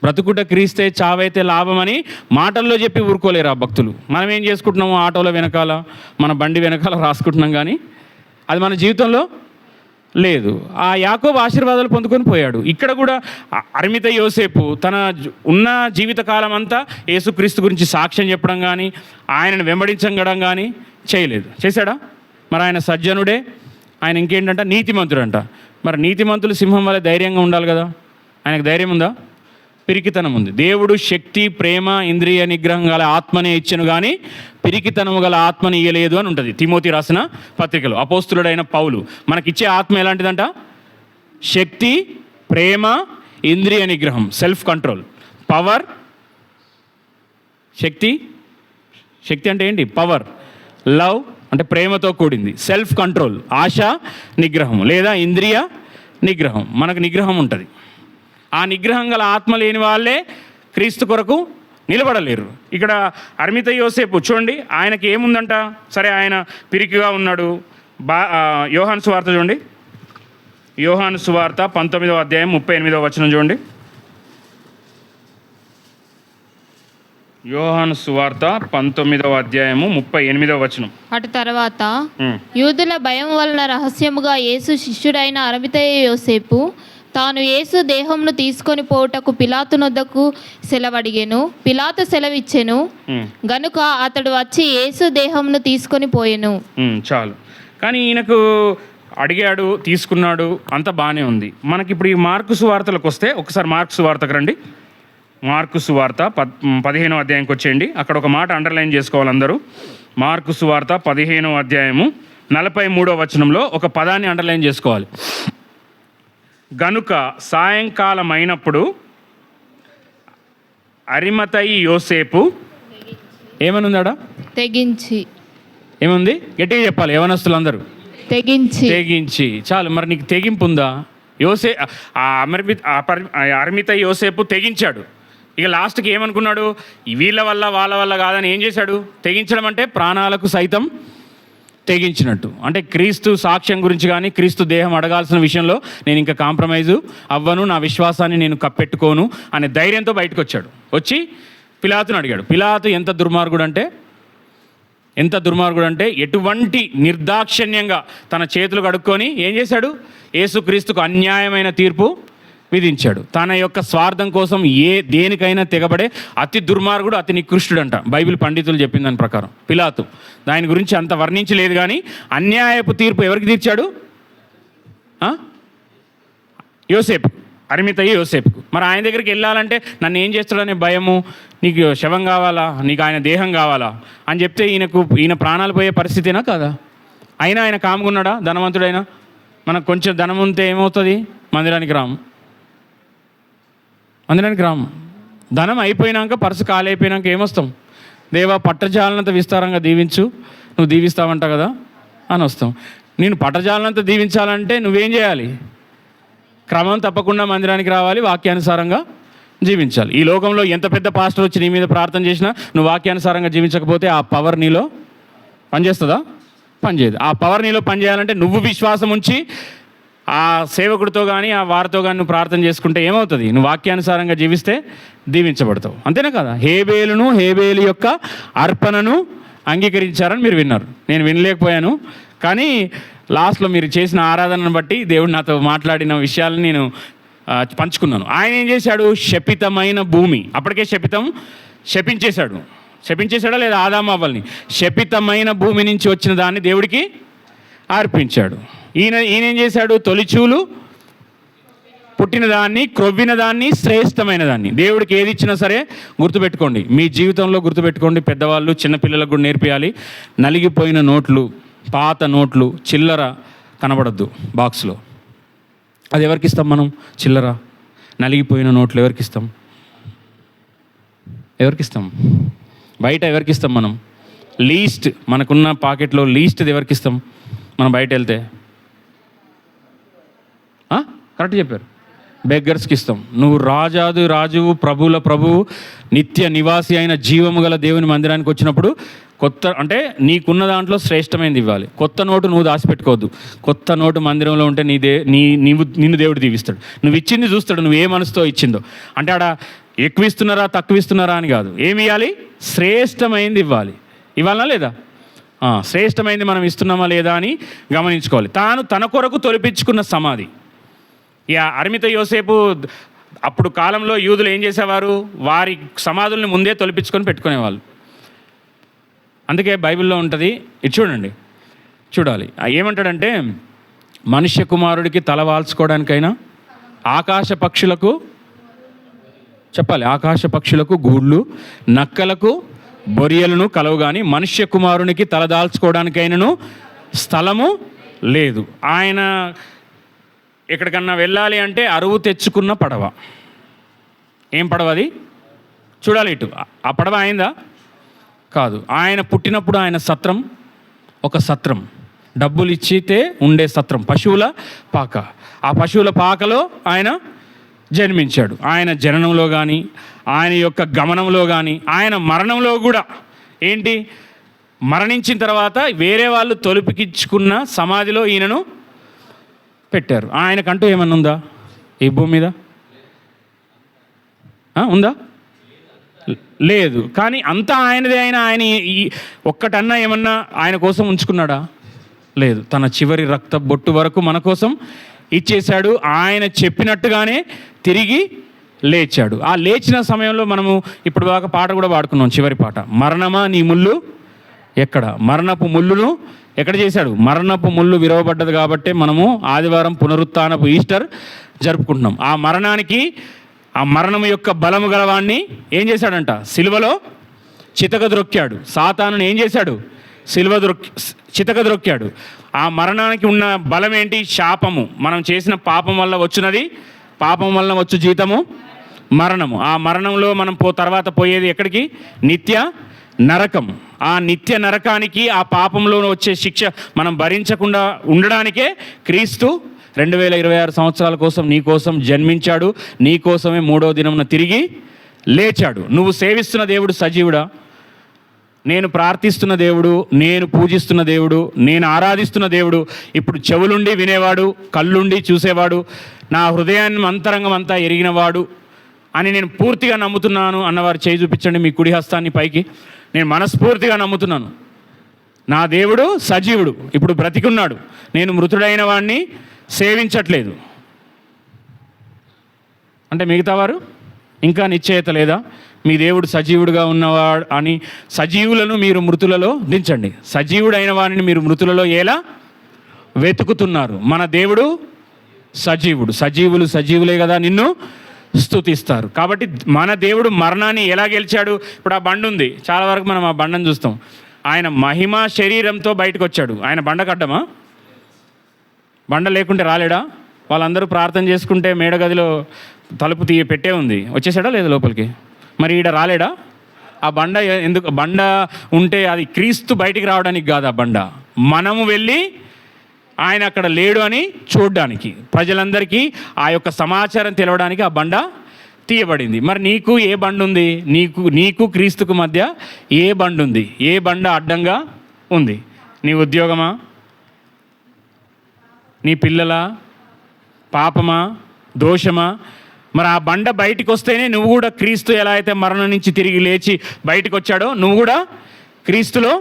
బ్రతుకుట క్రీస్తే చావైతే లాభమని మాటల్లో చెప్పి ఊరుకోలేరు ఆ భక్తులు. మనం ఏం చేసుకుంటున్నాము? ఆటోల వెనకాల, మన బండి వెనకాల రాసుకుంటున్నాం, కానీ అది మన జీవితంలో లేదు. ఆ యాకోబు ఆశీర్వాదాలు పొందుకొని పోయాడు. ఇక్కడ కూడా అరిమిత యోసేపు తన ఉన్న జీవితకాలం అంతా యేసుక్రీస్తు గురించి సాక్ష్యం చెప్పడం కానీ, ఆయనను వెంబడించడం కానీ చేయలేదు. చేశాడా? మరి ఆయన సజ్జనుడే, ఆయన ఇంకేంటంట? నీతిమంతుడంట. మరి నీతిమంతులు సింహం వల్ల ధైర్యంగా ఉండాలి కదా, ఆయనకు ధైర్యం ఉందా? పిరికితనం ఉంది. దేవుడు శక్తి, ప్రేమ, ఇంద్రియ నిగ్రహం గల ఆత్మనే ఇచ్చను కానీ పిరికితనము గల ఆత్మని ఇయ్యలేదు అని ఉంటుంది తిమోతి రాసిన పత్రికలో. అపోస్తులుడైన పౌలు మనకిచ్చే ఆత్మ ఎలాంటిదంట? శక్తి, ప్రేమ, ఇంద్రియ నిగ్రహం, సెల్ఫ్ కంట్రోల్, పవర్. శక్తి అంటే ఏంటి? పవర్. లవ్ అంటే ప్రేమతో కూడింది. సెల్ఫ్ కంట్రోల్, ఆశ నిగ్రహం లేదా ఇంద్రియ నిగ్రహం. మనకు నిగ్రహం ఉంటుంది. ఆ నిగ్రహం గల ఆత్మ లేని వాళ్ళే క్రీస్తు కొరకు నిలబడలేరు. ఇక్కడ అరిమిత యోసేపు చూడండి, ఆయనకి ఏముందంట? సరే, ఆయన పిరికిగా ఉన్నాడు. యోహాను సువార్త చూడండి, యోహాను సువార్త 19వ అధ్యాయం 38వ వచనం చూడండి. యోహాను సువార్త 19వ అధ్యాయము 38వ వచనం. అటు తర్వాత యూదుల భయం వలన రహస్యముగా యేసు శిష్యుడైన అరిమిత యోసేపు తాను యేసు దేహంను తీసుకొని పోవుటకు పిలాతు నొద్దకు సెలవడిగెను. పిలాతు సెలవిచ్చెను గనుక అతడు వచ్చి యేసు దేహంను తీసుకొని పోయెను. చాలు. కానీ ఈయనకు అడిగాడు, తీసుకున్నాడు, అంత బాగానే ఉంది. మనకి ఇప్పుడు ఈ మార్కు సువార్తలకు వస్తే ఒకసారి మార్కు సువార్తకు రండి. మార్కు సువార్త 15వ అధ్యాయంకి వచ్చేయండి. అక్కడ ఒక మాట అండర్లైన్ చేసుకోవాలి అందరూ. మార్కు సువార్త 15వ అధ్యాయము 43వ వచనంలో ఒక పదాన్ని అండర్లైన్ చేసుకోవాలి. గనుక సాయంకాలం అయినప్పుడు అరిమతయి యోసేపు ఏమనుందాడా? తెగించి. ఏముంది? గట్టిగా చెప్పాలి యవనస్తులందరూ. తెగించి. చాలు. మరి నీకు తెగింపు ఉందా? అరిమిత యోసేపు తెగించాడు. ఇక లాస్ట్కి ఏమనుకున్నాడు? వీళ్ళ వల్ల వాళ్ళ వల్ల కాదని ఏం చేశాడు? తెగించడం అంటే ప్రాణాలకు సైతం తెగించినట్టు. అంటే క్రీస్తు సాక్ష్యం గురించి కానీ, క్రీస్తు దేహం అడగాల్సిన విషయంలో నేను ఇంకా కాంప్రమైజు అవ్వను, నా విశ్వాసాన్ని నేను కప్పెట్టుకోను అనే ధైర్యంతో బయటకు వచ్చాడు. వచ్చి పిలాతుని అడిగాడు. పిలాతు ఎంత దుర్మార్గుడు అంటే ఎటువంటి నిర్దాక్షిణ్యంగా తన చేతులు కడుక్కొని ఏం చేశాడు? యేసుక్రీస్తుకు అన్యాయమైన తీర్పు విధించాడు. తన యొక్క స్వార్థం కోసం దేనికైనా తెగబడే అతి దుర్మార్గుడు, అతి నికృష్టుడు అంట బైబిల్ పండితులు చెప్పిన దాని ప్రకారం. పిలాతు దాని గురించి అంత వర్ణించలేదు, కానీ అన్యాయపు తీర్పు ఎవరికి తీర్చాడు? యోసేపు. అరిమితయి యోసేపుకు. మరి ఆయన దగ్గరికి వెళ్ళాలంటే నన్ను ఏం చేస్తాడనే భయము, నీకు శవం కావాలా, నీకు ఆయన దేహం కావాలా అని చెప్తే ఈయన ప్రాణాలు పోయే పరిస్థితేనా కదా. అయినా ఆయన కాముకున్నాడా? ధనవంతుడైనా. మనకు కొంచెం ధనం ఉంటే ఏమవుతుంది? మందిరానికి రాము. ధనం అయిపోయినాక, పర్సు ఖాళీ అయిపోయినాక ఏమొస్తాం? దేవా పట్టజాలనంత విస్తారంగా దీవించు, నువ్వు దీవిస్తావంట కదా అని వస్తాం. నేను పట్టజాలనంత దీవించాలంటే నువ్వేం చేయాలి? క్రమం తప్పకుండా మందిరానికి రావాలి, వాక్యానుసారంగా జీవించాలి. ఈ లోకంలో ఎంత పెద్ద పాస్టర్ వచ్చి నీ మీద ప్రార్థన చేసినా నువ్వు వాక్యానుసారంగా జీవించకపోతే ఆ పవర్ నీలో పనిచేస్తుందా? పనిచేయదు. ఆ పవర్ నీలో పనిచేయాలంటే నువ్వు విశ్వాసం ఉంచి ఆ సేవకుడితో కానీ ఆ వారితో కానీ నువ్వు ప్రార్థన చేసుకుంటే ఏమవుతుంది? నువ్వు వాక్యానుసారంగా జీవిస్తే దీవించబడతావు. అంతేనా కదా? హేబేలు యొక్క అర్పణను అంగీకరించారని మీరు విన్నారు. నేను వినలేకపోయాను, కానీ లాస్ట్లో మీరు చేసిన ఆరాధనను బట్టి దేవుడు నాతో మాట్లాడిన విషయాలను నేను పంచుకున్నాను. ఆయన ఏం చేశాడు? శపితమైన భూమి, అప్పటికే శపించేశాడా లేదా? ఆదాము అవ్వల్ని శపితమైన భూమి నుంచి వచ్చిన దాన్ని దేవుడికి అర్పించాడు. ఈయన ఏం చేశాడు? తొలిచూలు పుట్టిన దాన్ని, క్రొవ్విన దాన్ని, శ్రేష్టమైన దాన్ని. దేవుడికి ఏది ఇచ్చినా సరే గుర్తుపెట్టుకోండి, మీ జీవితంలో గుర్తుపెట్టుకోండి. పెద్దవాళ్ళు చిన్నపిల్లలకు కూడా నేర్పియాలి. నలిగిపోయిన నోట్లు, పాత నోట్లు, చిల్లర కనబడద్దు బాక్స్లో. అది ఎవరికి ఇస్తాం మనం? చిల్లర, నలిగిపోయిన నోట్లు ఎవరికి ఇస్తాం? బయట ఎవరికి ఇస్తాం మనం? లీస్ట్, మనకున్న పాకెట్లో లీస్ట్ది ఎవరికి ఇస్తాం మనం బయట వెళ్తే? కరెక్ట్ చెప్పారు, బెగ్గర్స్కి ఇస్తాం. నువ్వు రాజువు, ప్రభువుల ప్రభువు, నిత్య నివాసి అయిన జీవము గల దేవుని మందిరానికి వచ్చినప్పుడు అంటే నీకున్న దాంట్లో శ్రేష్టమైనది ఇవ్వాలి. కొత్త నోటు నువ్వు దాచిపెట్టుకోవద్దు. కొత్త నోటు మందిరంలో ఉంటే నిన్ను దేవుడు దీవిస్తాడు. నువ్వు ఇచ్చింది చూస్తాడు, నువ్వు ఏ మనసుతో ఇచ్చిందో. అంటే ఆడ ఎక్కువ ఇస్తున్నారా తక్కువ ఇస్తున్నారా అని కాదు, ఏమి ఇవ్వాలి? శ్రేష్టమైనది ఇవ్వాలి. ఇవ్వాలా లేదా? శ్రేష్టమైనది మనం ఇస్తున్నామా లేదా అని గమనించుకోవాలి. తన కొరకు తొలిపించుకున్న సమాధి. ఇక అరిమిత యోసేపు అప్పుడు కాలంలో యూదులు ఏం చేసేవారు? వారి సమాధుల్ని ముందే తొలిపించుకొని పెట్టుకునేవాళ్ళు. అందుకే బైబిల్లో ఉంటుంది, ఇది చూడాలి. ఏమంటాడంటే, మనుష్య కుమారుడికి తల వాల్చుకోవడానికైనా ఆకాశ పక్షులకు గూళ్ళు, నక్కలకు బొరియలను కలవు, కానీ మనుష్య కుమారునికి తలదాల్చుకోవడానికైనను స్థలము లేదు. ఆయన ఎక్కడికన్నా వెళ్ళాలి అంటే అరువు తెచ్చుకున్న పడవ. ఏం పడవ అది? చూడాలి ఇటు. ఆ పడవ అయిందా? కాదు. ఆయన పుట్టినప్పుడు ఆయన ఒక సత్రం, డబ్బులు ఇచ్చితే ఉండే సత్రం, పశువుల పాక. ఆ పశువుల పాకలో ఆయన జన్మించాడు. ఆయన జననంలో కానీ, ఆయన యొక్క గమనంలో కానీ, ఆయన మరణంలో కూడా ఏంటి? మరణించిన తర్వాత వేరే వాళ్ళు తొలిపికించుకున్న సమాధిలో ఈయనను పెట్టారు. ఆయనకంటూ ఏమన్నా ఉందా ఈ భూమి మీద? ఉందా? లేదు. కానీ అంతా ఆయనదే. ఆయన ఈ ఒక్కటన్నా ఏమన్నా ఆయన కోసం ఉంచుకున్నాడా? లేదు. తన చివరి రక్త బొట్టు వరకు మన కోసం ఇచ్చేశాడు. ఆయన చెప్పినట్టుగానే తిరిగి లేచాడు. ఆ లేచిన సమయంలో మనము ఇప్పుడు దాకా పాట కూడా పాడుకున్నాం, చివరి పాట. మరణమా నీ ముళ్ళు ఎక్కడ? మరణపు ముళ్ళును ఎక్కడ చేశాడు? మరణపు ముళ్ళు విరవబడ్డది కాబట్టి మనము ఆదివారం పునరుత్థానపు ఈస్టర్ జరుపుకుంటున్నాం. ఆ మరణం యొక్క బలము గలవాన్ని ఏం చేశాడంట? సిలువలో చితకద్రొక్కాడు. సాతానుని ఏం చేశాడు? చితకద్రొక్కాడు. ఆ మరణానికి ఉన్న బలం ఏంటి? శాపము. మనం చేసిన పాపం వల్ల వచ్చినది, పాపం వల్ల వచ్చు జీతము మరణము. ఆ మరణంలో మనం తర్వాత పోయేది ఎక్కడికి? నిత్య నరకం. ఆ నిత్య నరకానికి, ఆ పాపంలో వచ్చే శిక్ష మనం భరించకుండా ఉండడానికే క్రీస్తు 2026 సంవత్సరాల కోసం నీ కోసం జన్మించాడు. నీ కోసమే 3వ దినమున తిరిగి లేచాడు. నువ్వు సేవిస్తున్న దేవుడు సజీవుడా? నేను ప్రార్థిస్తున్న దేవుడు, నేను పూజిస్తున్న దేవుడు, నేను ఆరాధిస్తున్న దేవుడు ఇప్పుడు చెవులుండి వినేవాడు, కళ్ళుండి చూసేవాడు, నా హృదయాన్ని అంతరంగం అంతా ఎరిగినవాడు అని నేను పూర్తిగా నమ్ముతున్నాను అన్నవారు చేయి చూపించండి మీ కుడి హస్తాన్ని పైకి. నేను మనస్ఫూర్తిగా నమ్ముతున్నాను. నా దేవుడు సజీవుడు, ఇప్పుడు బ్రతికున్నాడు. నేను మృతుడైన వాడిని సేవించట్లేదు అంటే మిగతా వారు ఇంకా నిశ్చయత లేదా? మీ దేవుడు సజీవుడుగా ఉన్నవాడు అని. సజీవులను మీరు మృతులలో దించండి. సజీవుడైన వారిని మీరు మృతులలో ఎలా వెతుకుతున్నారు? మన దేవుడు సజీవుడు. సజీవులే కదా నిన్ను స్తుతిస్తారు. కాబట్టి మన దేవుడు మరణాన్ని ఎలా గెలిచాడు? ఇప్పుడు ఆ బండ ఉంది, చాలా వరకు మనం ఆ బండను చూస్తాం. ఆయన మహిమ శరీరంతో బయటకు వచ్చాడు. ఆయన బండ కడ్డమా? బండ లేకుంటే రాలేడా? వాళ్ళందరూ ప్రార్థన చేసుకుంటే మేడగదిలో తలుపు పెట్టే ఉంది, వచ్చేసాడా లేదా లోపలికి? మరి ఈడ రాలేడా? ఆ బండ ఎందుకు? బండ ఉంటే అది క్రీస్తు బయటికి రావడానికి కాదు, ఆ బండ మనము వెళ్ళి ఆయన అక్కడ లేడు అని చూడడానికి, ప్రజలందరికీ ఆ యొక్క సమాచారం తెలవడానికి ఆ బండ తీయబడింది. మరి నీకు ఏ బండ ఉంది? నీకు క్రీస్తుకు మధ్య ఏ బండ ఉంది? ఏ బండ అడ్డంగా ఉంది? నీ ఉద్యోగమా? నీ పిల్లల పాపమా? దోషమా? మరి ఆ బండ బయటికి వస్తేనే నువ్వు కూడా క్రీస్తు ఎలా అయితే మరణం నుంచి తిరిగి లేచి బయటికి వచ్చాడో నువ్వు కూడా క్రీస్తులో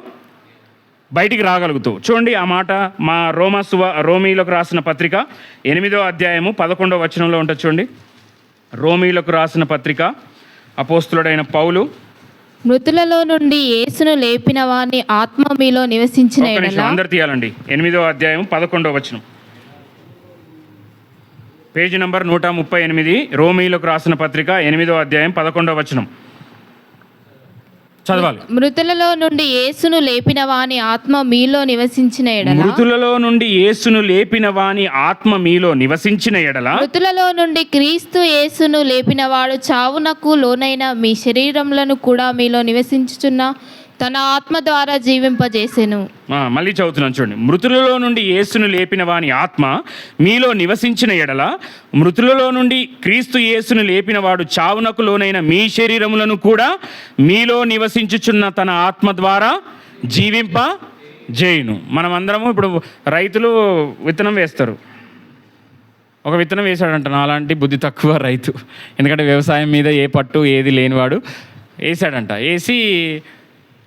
బయటికి రాగలుగుతావు. చూడండి ఆ మాట మా రోమీలకు రాసిన పత్రిక 8వ అధ్యాయము 11వ వచనంలో ఉంటుంది. చూడండి, రోమీలకు రాసిన పత్రిక, అపోస్తులుడైన పౌలు, మృతులలో నుండి యేసును లేపిన వాని ఆత్మ మీలో నివసించిన యెడల. అందరు తీయాలండి. 8వ అధ్యాయం 11వ వచనం, పేజీ నంబర్ 138, రోమీలకు రాసిన పత్రిక 8వ అధ్యాయం 11వ వచనం చదవాలి. మృతులలో నుండి యేసును లేపిన వాని ఆత్మ మీలో నివసించిన ఎడల. మృతులలో నుండి యేసును లేపిన వాని ఆత్మ మీలో నివసించిన ఎడల. మృతులలో నుండి క్రీస్తు యేసును లేపిన వాడు చావునకు లోనైన మీ శరీరములను కూడా మీలో నివసించుచున్న తన ఆత్మ ద్వారా జీవింపజేసెను. మళ్ళీ చదువుతున్నాను చూడండి. మృతులలో నుండి యేసును లేపిన వాని ఆత్మ మీలో నివసించిన ఎడల, మృతులలో నుండి క్రీస్తు యేసును లేపిన వాడు చావునకు లోనైన మీ శరీరములను కూడా మీలో నివసించుచున్న తన ఆత్మ ద్వారా జీవింపజేయును. మనమందరము ఇప్పుడు రైతులు విత్తనం వేస్తారు. ఒక విత్తనం వేశాడంట, అలాంటి బుద్ధి తక్కువ రైతు, ఎందుకంటే వ్యవసాయం మీద ఏ పట్టు ఏది లేనివాడు వేసాడంట. వేసి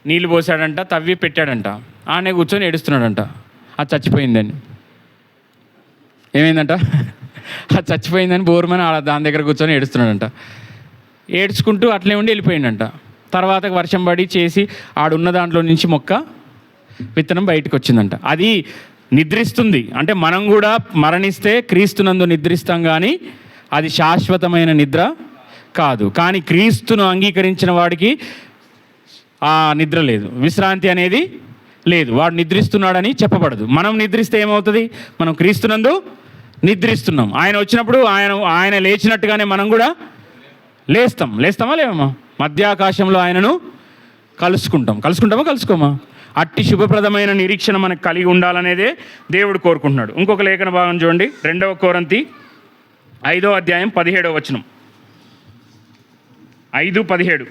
నీళ్ళు పోసాడంట, తవ్వి పెట్టాడంట. ఆనే కూర్చొని ఏడుస్తున్నాడంట, అది చచ్చిపోయిందని. ఏమైందంట? అది చచ్చిపోయిందని బోర్మని దాని దగ్గర కూర్చొని ఏడుస్తున్నాడంట. ఏడ్చుకుంటూ అట్లే ఉండి వెళ్ళిపోయిందంట. తర్వాత వర్షం పడి చేసి ఆడున్న దాంట్లో నుంచి మొక్క విత్తనం బయటకు వచ్చిందంట. అది నిద్రిస్తుంది. అంటే మనం కూడా మరణిస్తే క్రీస్తునందు నిద్రిస్తాం, కానీ అది శాశ్వతమైన నిద్ర కాదు. కానీ క్రీస్తును అంగీకరించిన వాడికి ఆ నిద్ర లేదు, విశ్రాంతి అనేది లేదు. వాడు నిద్రిస్తున్నాడని చెప్పబడదు. మనం నిద్రిస్తే ఏమవుతుంది? మనం క్రీస్తునందు నిద్రిస్తున్నాం. ఆయన వచ్చినప్పుడు ఆయన లేచినట్టుగానే మనం కూడా లేస్తామా లేవమ్మా? మధ్యాకాశంలో ఆయనను కలుసుకోమా? అట్టి శుభప్రదమైన నిరీక్షణ మనకు కలిగి ఉండాలనేదే దేవుడు కోరుకుంటున్నాడు. ఇంకొక లేఖన భాగం చూడండి, 2 కొరింథీ 5వ అధ్యాయం 17వ వచనం, 5:17.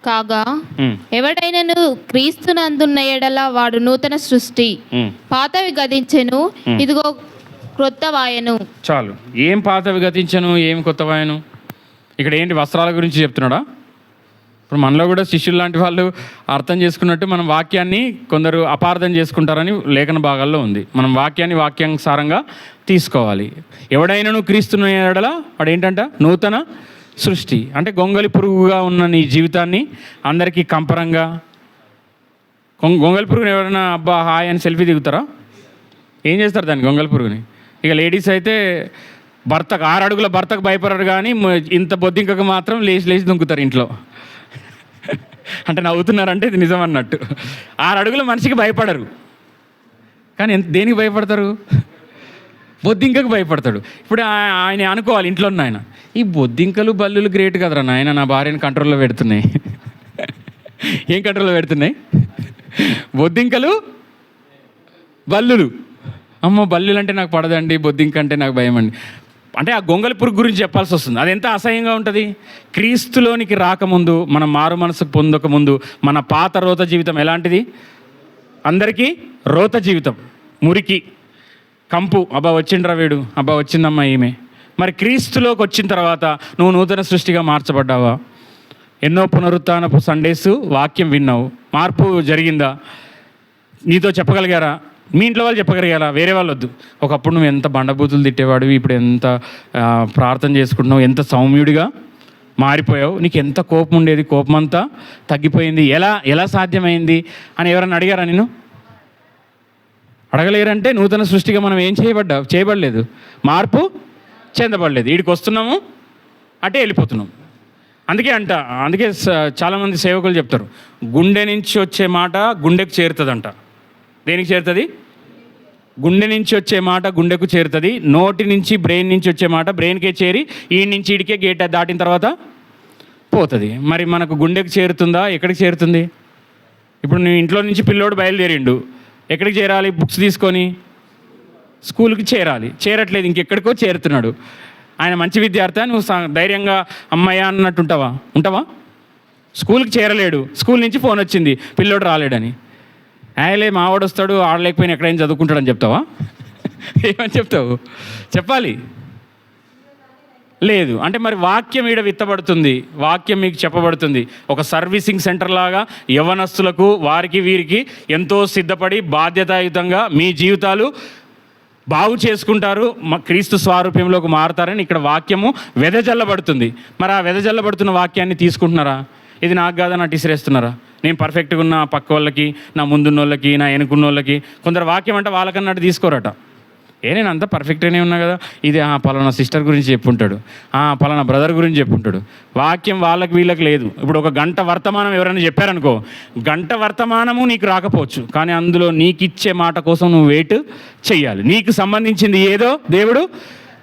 కాగా ఎవడైనను క్రీస్తునందున్న ఎడల వాడు నూతన సృష్టి, పాతవి గతించెను, ఇదిగో క్రొత్తవాయెను. చాలు. ఏం పాతవి గతించెను, ఏం కొత్తవాయెను? ఇక్కడ ఏంటి? వస్త్రాల గురించి చెప్తున్నాడా? ఇప్పుడు మనలో కూడా శిష్యులు లాంటి వాళ్ళు అర్థం చేసుకున్నట్టు మనం వాక్యాన్ని కొందరు అపార్థం చేసుకుంటారని లేఖన భాగాల్లో ఉంది. మనం వాక్యాన్ని వాక్యానుసారంగా తీసుకోవాలి. ఎవడైనను క్రీస్తున్న ఎడల వాడు ఏంటంట? నూతన సృష్టి. అంటే గొంగలి పురుగుగా ఉన్న నీ జీవితాన్ని అందరికీ కంపరంగా, గొంగలి పురుగుని ఎవరైనా అబ్బా హాయ్ అని సెల్ఫీ దిగుతారా? ఏం చేస్తారు దాన్ని? గొంగలి పురుగుని. ఇక లేడీస్ అయితే 6 అడుగుల భర్తకు భయపడరు, కానీ ఇంత బొద్దింకకు మాత్రం లేచి దుంకుతారు ఇంట్లో. అంటే నవ్వుతున్నారంటే ఇది నిజం అన్నట్టు. 6 అడుగుల మనిషికి భయపడరు, కానీ దేనికి భయపడతారు? బొద్దింకకు భయపడతాడు. ఇప్పుడు ఆయన అనుకోవాలి ఇంట్లో ఉన్న ఆయన, ఈ బొద్దింకలు బల్లులు గ్రేట్ కదరా నాయన, నా భార్యను కంట్రోల్లో పెడుతున్నాయి. ఏం కంట్రోల్లో పెడుతున్నాయి? బొద్దింకలు బల్లులు. అమ్మో బల్లులు అంటే నాకు పడదండి, బొద్దింక అంటే నాకు భయం అండి. అంటే ఆ గొంగలి పురుగు గురించి చెప్పాల్సి వస్తుంది. అది ఎంత అసహ్యంగా ఉంటుంది. క్రీస్తులోనికి రాకముందు, మన మారు మనసుకు పొందకముందు మన పాత రోత జీవితం ఎలాంటిది? అందరికీ రోత జీవితం, మురికి, కంపు. అబ్బా వచ్చిండ్రా వీడు, అబ్బా వచ్చిందమ్మా ఈమె. మరి క్రీస్తులోకి వచ్చిన తర్వాత నువ్వు నూతన సృష్టిగా మార్చబడ్డావా? ఎన్నో పునరుత్థానపు సండేస్ వాక్యం విన్నావు, మార్పు జరిగిందా? నీతో చెప్పగలిగారా? మీ ఇంట్లో వాళ్ళు చెప్పగలిగారా? వేరే వాళ్ళు వద్దు. ఒకప్పుడు నువ్వు ఎంత బండబూతులు తిట్టేవాడు, ఇప్పుడు ఎంత ప్రార్థన చేసుకుంటున్నావు, ఎంత సౌమ్యుడిగా మారిపోయావు, నీకు ఎంత కోపం ఉండేది, కోపం అంతా తగ్గిపోయింది, ఎలా సాధ్యమైంది అని ఎవరన్నా అడిగారా? నేను అడగలేరంటే నూతన సృష్టిగా మనం ఏం చేయబడలేదు, మార్పు చెందబడలేదు. వీడికి వస్తున్నాము అంటే వెళ్ళిపోతున్నాం. అందుకే చాలామంది సేవకులు చెప్తారు, గుండె నుంచి వచ్చే మాట గుండెకు చేరుతుందంట. దేనికి చేరుతుంది? గుండె నుంచి వచ్చే మాట గుండెకు చేరుతుంది. నోటి నుంచి బ్రెయిన్ నుంచి వచ్చే మాట బ్రెయిన్కే చేరి ఈ నుంచి ఈడికే గేట్ దాటిన తర్వాత పోతుంది. మరి మనకు గుండెకు చేరుతుందా? ఎక్కడికి చేరుతుంది? ఇప్పుడు నువ్వు ఇంట్లో నుంచి పిల్లోడు బయలుదేరిండు, ఎక్కడికి చేరాలి? బుక్స్ తీసుకొని స్కూల్కి చేరాలి. చేరట్లేదు, ఇంకెక్కడికో చేరుతున్నాడు. ఆయన మంచి విద్యార్థి, నువ్వు ధైర్యంగా అమ్మయ్య అన్నట్టు ఉంటావా? స్కూల్కి చేరలేడు, స్కూల్ నుంచి ఫోన్ వచ్చింది పిల్లోడు రాలేడని. ఆయలే మావాడు వస్తాడు, ఆడలేకపోయినా ఎక్కడైనా చదువుకుంటాడని చెప్తావా? ఏమని చెప్తావు? చెప్పాలి. లేదు అంటే మరి వాక్యం ఈడ విత్తబడుతుంది, వాక్యం మీకు చెప్పబడుతుంది. ఒక సర్వీసింగ్ సెంటర్ లాగా యవ్వనస్తులకు వారికి వీరికి ఎంతో సిద్ధపడి బాధ్యతాయుతంగా మీ జీవితాలు బాగు చేసుకుంటారు, క్రీస్తు స్వారూప్యంలోకి మారుతారని ఇక్కడ వాక్యము వెదజల్లబడుతుంది. మరి ఆ వెదజల్లబడుతున్న వాక్యాన్ని తీసుకుంటున్నారా? ఇది నాకు కాదని అటు ఇసిరేస్తున్నారా? నేను పర్ఫెక్ట్గా ఉన్న పక్క వాళ్ళకి, నా ముందున్న వాళ్ళకి, నా వెనుకున్న వాళ్ళకి, కొందరు వాక్యం అంటే వాళ్ళకన్నట్టు తీసుకోరట. నేను అంతా పర్ఫెక్ట్గానే ఉన్నా కదా, ఇది పలానా సిస్టర్ గురించి చెప్పుంటాడు, పలానా బ్రదర్ గురించి చెప్పుంటాడు. వాక్యం వాళ్ళకి వీళ్ళకి లేదు. ఇప్పుడు ఒక గంట వర్తమానం ఎవరైనా చెప్పారనుకో, గంట వర్తమానము నీకు రాకపోవచ్చు, కానీ అందులో నీకు ఇచ్చే మాట కోసం నువ్వు వెయిట్ చెయ్యాలి. నీకు సంబంధించింది ఏదో దేవుడు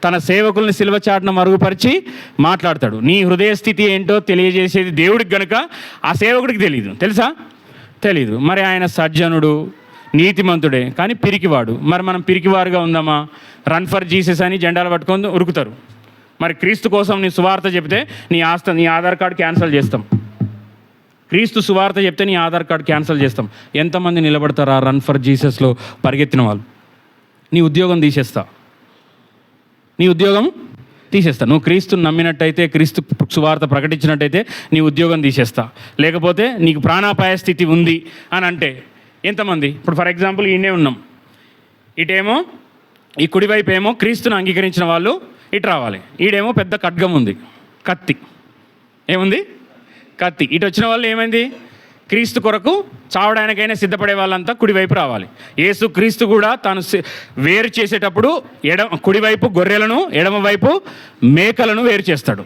తన సేవకుల్ని సిలువ చాటున మరుగుపరిచి మాట్లాడతాడు. నీ హృదయ స్థితి ఏంటో తెలియజేసేది దేవుడికి గనుక ఆ సేవకుడికి తెలుసా? తెలీదు. మరి ఆయన సజ్జనుడు, నీతిమంతుడే, కానీ పిరికివాడు. మరి మనం పిరికివారుగా ఉందామా? రన్ ఫర్ జీసస్ అని జెండాలు పట్టుకొని ఉరుకుతారు. మరి క్రీస్తు కోసం నీ సువార్త చెప్తే నీ ఆధార్ కార్డు క్యాన్సిల్ చేస్తాం. క్రీస్తు సువార్త చెప్తే నీ ఆధార్ కార్డు క్యాన్సిల్ చేస్తాం. ఎంతమంది నిలబడతారా రన్ ఫర్ జీసస్లో పరిగెత్తిన వాళ్ళు? నీ ఉద్యోగం తీసేస్తా. నువ్వు క్రీస్తుని నమ్మినట్టయితే, క్రీస్తు సువార్త ప్రకటించినట్టయితే నీ ఉద్యోగం తీసేస్తా. లేకపోతే నీకు ప్రాణాపాయ స్థితి ఉంది అని అంటే ఎంతమంది? ఇప్పుడు ఫర్ ఎగ్జాంపుల్ ఈయనే ఉన్నాం, ఇటేమో ఈ కుడివైపు ఏమో క్రీస్తుని అంగీకరించిన వాళ్ళు ఇటు రావాలి, ఈడేమో పెద్ద ఖడ్గం ఉంది, కత్తి. ఏముంది? కత్తి. ఇటు వచ్చిన వాళ్ళు ఏమైంది? క్రీస్తు కొరకు చావడానికైనా సిద్ధపడే వాళ్ళంతా కుడివైపు రావాలి. యేసు క్రీస్తు కూడా తాను వేరు చేసేటప్పుడు కుడివైపు గొర్రెలను, ఎడమవైపు మేకలను వేరు చేస్తాడు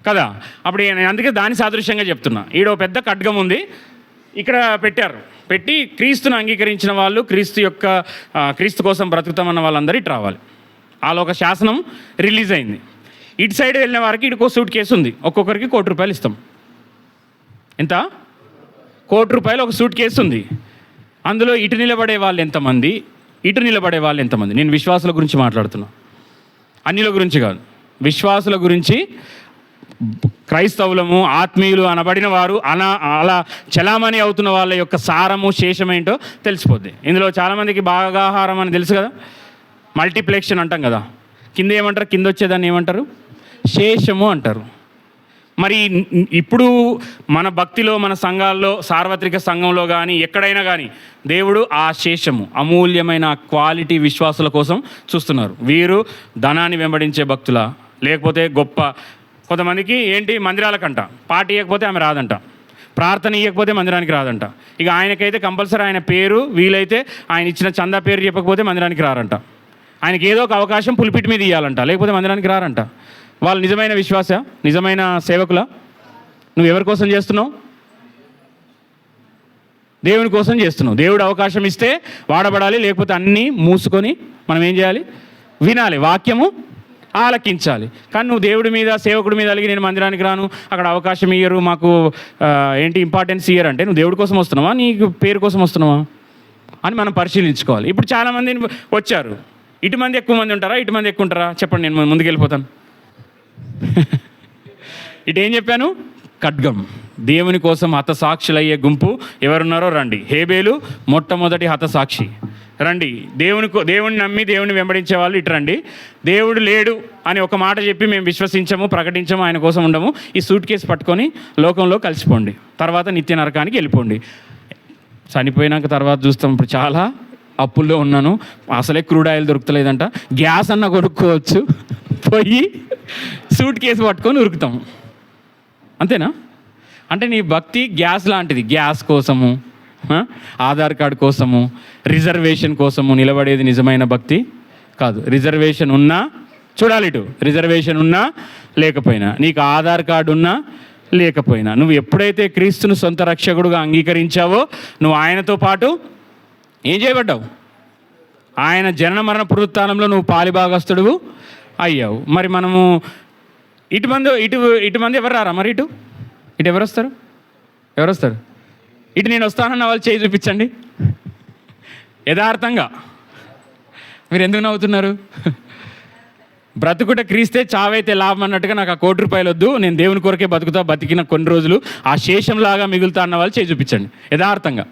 కదా. అప్పుడు అందుకే దాని సాదృశ్యంగా చెప్తున్నా. ఈడో పెద్ద ఖడ్గం ఉంది, ఇక్కడ పెట్టి క్రీస్తును అంగీకరించిన వాళ్ళు, క్రీస్తు కోసం బ్రతుకుతామన్న వాళ్ళందరూ ఇటు రావాలి. వాళ్ళ ఒక శాసనం రిలీజ్ అయింది. ఇటు సైడ్ వెళ్ళిన వారికి ఇటుకో సూట్ కేసు ఉంది, ఒక్కొక్కరికి ₹1,00,000 ఇస్తాం. ఎంత? ₹1,00,000 ఒక సూట్ కేసు ఉంది. అందులో ఇటు నిలబడే వాళ్ళు ఎంతమంది, ఇటు నిలబడే వాళ్ళు ఎంతమంది? నేను విశ్వాసుల గురించి మాట్లాడుతున్నా, అన్యుల గురించి కాదు. విశ్వాసుల గురించి, క్రైస్తవులము, ఆత్మీయులు అనబడిన వారు అలా చలామణి అవుతున్న వాళ్ళ యొక్క సారము, శేషమేంటో తెలిసిపోద్ది. ఇందులో చాలామందికి భాగాహారం అని తెలుసు కదా, మల్టిప్లెక్షన్ అంటాం కదా. కింద ఏమంటారు? కింద వచ్చేదాన్ని ఏమంటారు? శేషము అంటారు. మరి ఇప్పుడు మన భక్తిలో, మన సంఘాల్లో, సార్వత్రిక సంఘంలో కానీ ఎక్కడైనా కానీ దేవుడు ఆ శేషము, అమూల్యమైన క్వాలిటీ విశ్వాసుల కోసం చూస్తున్నారు. వీరు ధనాన్ని వెంబడించే భక్తుల, లేకపోతే గొప్ప, కొంతమందికి ఏంటి మందిరాలకంట, పాట ఇవ్వకపోతే ఆమె రాదంట, ప్రార్థన ఇవ్వకపోతే మందిరానికి రాదంట. ఇక ఆయనకైతే కంపల్సరీ ఆయన పేరు, వీలైతే ఆయన ఇచ్చిన చందా పేరు చెప్పకపోతే మందిరానికి రారంట. ఆయనకి ఏదో ఒక అవకాశం పులిపిటి మీద ఇవ్వాలంట, లేకపోతే మందిరానికి రారంట. వాళ్ళు నిజమైన విశ్వాస, నిజమైన సేవకుల? నువ్వు ఎవరి కోసం చేస్తున్నావు? దేవుని కోసం చేస్తున్నావు. దేవుడు అవకాశం ఇస్తే వాడబడాలి, లేకపోతే అన్నీ మూసుకొని మనం ఏం చేయాలి? వినాలి, వాక్యము ఆలకించాలి. కానీ నువ్వు దేవుడి మీద, సేవకుడి మీద అలిగి నేను మందిరానికి రాను, అక్కడ అవకాశం ఇయ్యరు, మాకు ఇంపార్టెన్స్ ఇయ్యరు అంటే నువ్వు దేవుడి కోసం వస్తున్నావా, నీకు పేరు కోసం వస్తున్నావా అని మనం పరిశీలించుకోవాలి. ఇప్పుడు చాలామంది వచ్చారు, ఇటు మంది ఎక్కువ మంది ఉంటారా, ఇటు మంది ఎక్కువ ఉంటారా? చెప్పండి, నేను ముందుకు వెళ్ళిపోతాను. ఇటేం చెప్పాను? ఖడ్గం. దేవుని కోసం హతసాక్షులయ్యే గుంపు ఎవరున్నారో రండి. హేబేలు మొట్టమొదటి హతసాక్షి. రండి, దేవుని నమ్మి దేవుని వెంబడించే వాళ్ళు ఇటు రండి. దేవుడు లేడు అని ఒక మాట చెప్పి మేము విశ్వసించము, ప్రకటించము, ఆయన కోసం ఉండము, ఈ సూట్ కేసు పట్టుకొని లోకంలో కలిసిపోండి, తర్వాత నిత్య నరకానికి వెళ్ళిపోండి. చనిపోయినాక తర్వాత చూస్తాం. ఇప్పుడు చాలా అప్పుల్లో ఉన్నాను, అసలే క్రూడ్ ఆయిల్ దొరుకుతలేదంట, గ్యాస్ అన్న కొనుక్కోవచ్చు, పోయి సూట్ కేసు పట్టుకొని ఉరుకుతాం. అంతేనా? అంటే నీ భక్తి గ్యాస్ లాంటిది, గ్యాస్ కోసము, ఆధార్ కార్డు కోసము, రిజర్వేషన్ కోసము నిలబడేది నిజమైన భక్తి కాదు. రిజర్వేషన్ ఉన్నా చూడాలి, ఇటు రిజర్వేషన్ ఉన్నా లేకపోయినా, నీకు ఆధార్ కార్డు ఉన్నా లేకపోయినా, నువ్వు ఎప్పుడైతే క్రీస్తును సొంత రక్షకుడుగా అంగీకరించావో నువ్వు ఆయనతో పాటు ఏం చేయబడ్డావు? ఆయన జనన మరణ పునరుత్థానంలో నువ్వు పాలిభాగస్తుడువు అయ్యావు. మరి మనము ఇటు మంది ఎవరు రారా? మరి ఇటు ఎవరు వస్తారు? ఇటు నేను వస్తానన్న వాళ్ళు చేయి చూపించండి యథార్థంగా. మీరు ఎందుకు నవ్వుతున్నారు? బ్రతుకుట క్రీస్తే చావైతే లాభం అన్నట్టుగా నాకు ఆ ₹1,00,00,000 వద్దు, నేను దేవుని కొరకే బతుకుతా, బతికిన కొన్ని రోజులు ఆ శేషంలాగా మిగులుతా అన్న వాళ్ళు చేయి చూపించండి యథార్థంగా.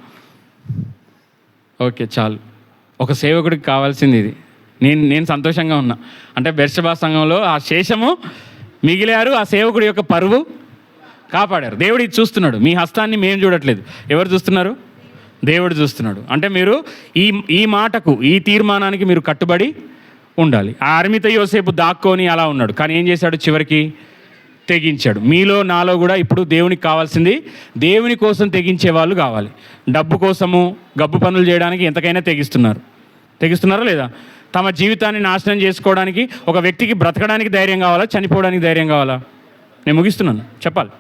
ఓకే, చాలు. ఒక సేవకుడికి కావాల్సింది ఇది. నేను సంతోషంగా ఉన్నా. అంటే బెర్షబా సంఘంలో ఆ శేషము మిగిలారు, ఆ సేవకుడి యొక్క పరువు కాపాడారు. దేవుడు ఇది చూస్తున్నాడు. మీ హస్తాన్ని మేము చూడట్లేదు. ఎవరు చూస్తున్నారు? దేవుడు చూస్తున్నాడు. అంటే మీరు ఈ మాటకు, ఈ తీర్మానానికి మీరు కట్టుబడి ఉండాలి. ఆ అరిమిత యోసేపు దాక్కొని అలా ఉన్నాడు, కానీ ఏం చేశాడు? చివరికి తెగించాడు. మీలో నాలో కూడా ఇప్పుడు దేవునికి కావాల్సింది దేవుని కోసం తెగించే వాళ్ళు కావాలి. డబ్బు కోసము గబ్బు పనులు చేయడానికి ఎంతకైనా తెగిస్తున్నారా లేదా? తమ జీవితాన్ని నాశనం చేసుకోవడానికి ఒక వ్యక్తికి బ్రతకడానికి ధైర్యం కావాలా, చనిపోవడానికి ధైర్యం కావాలా? నేను ముగిస్తున్నాను, చెప్పాలి.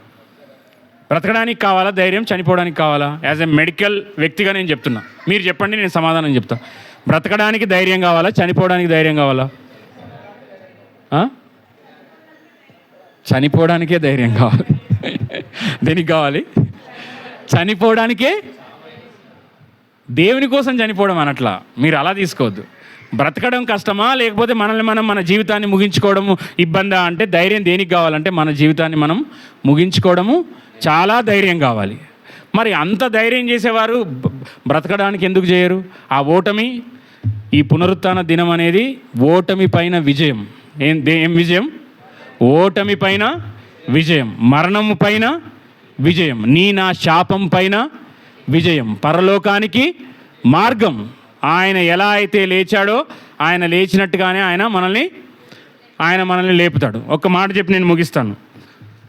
బ్రతకడానికి కావాలా ధైర్యం, చనిపోవడానికి కావాలా? యాజ్ ఎ మెడికల్ వ్యక్తిగా నేను చెప్తున్నా, మీరు చెప్పండి, నేను సమాధానం చెప్తా. బ్రతకడానికి ధైర్యం కావాలా, చనిపోవడానికి ధైర్యం కావాలా? చనిపోవడానికే ధైర్యం కావాలి. దేనికి కావాలి? చనిపోవడానికే. దేవుని కోసం చనిపోవడం అనట్లా, మీరు అలా తీసుకోవద్దు. బ్రతకడం కష్టమా, లేకపోతే మనల్ని మనం మన జీవితాన్ని ముగించుకోవడము ఇబ్బందా అంటే ధైర్యం దేనికి కావాలంటే మన జీవితాన్ని మనం ముగించుకోవడము చాలా ధైర్యం కావాలి. మరి అంత ధైర్యం చేసేవారు బ్రతకడానికి ఎందుకు చేయరు? ఆ ఓటమి, ఈ పునరుత్థాన దినం అనేది ఓటమి పైన విజయం. ఏం విజయం? ఓటమి పైన విజయం, మరణము పైన విజయం, నా శాపం పైన విజయం, పరలోకానికి మార్గం. ఆయన ఎలా అయితే లేచాడో ఆయన లేచినట్టుగానే ఆయన మనల్ని లేపుతాడు. ఒక మాట చెప్పి నేను ముగిస్తాను.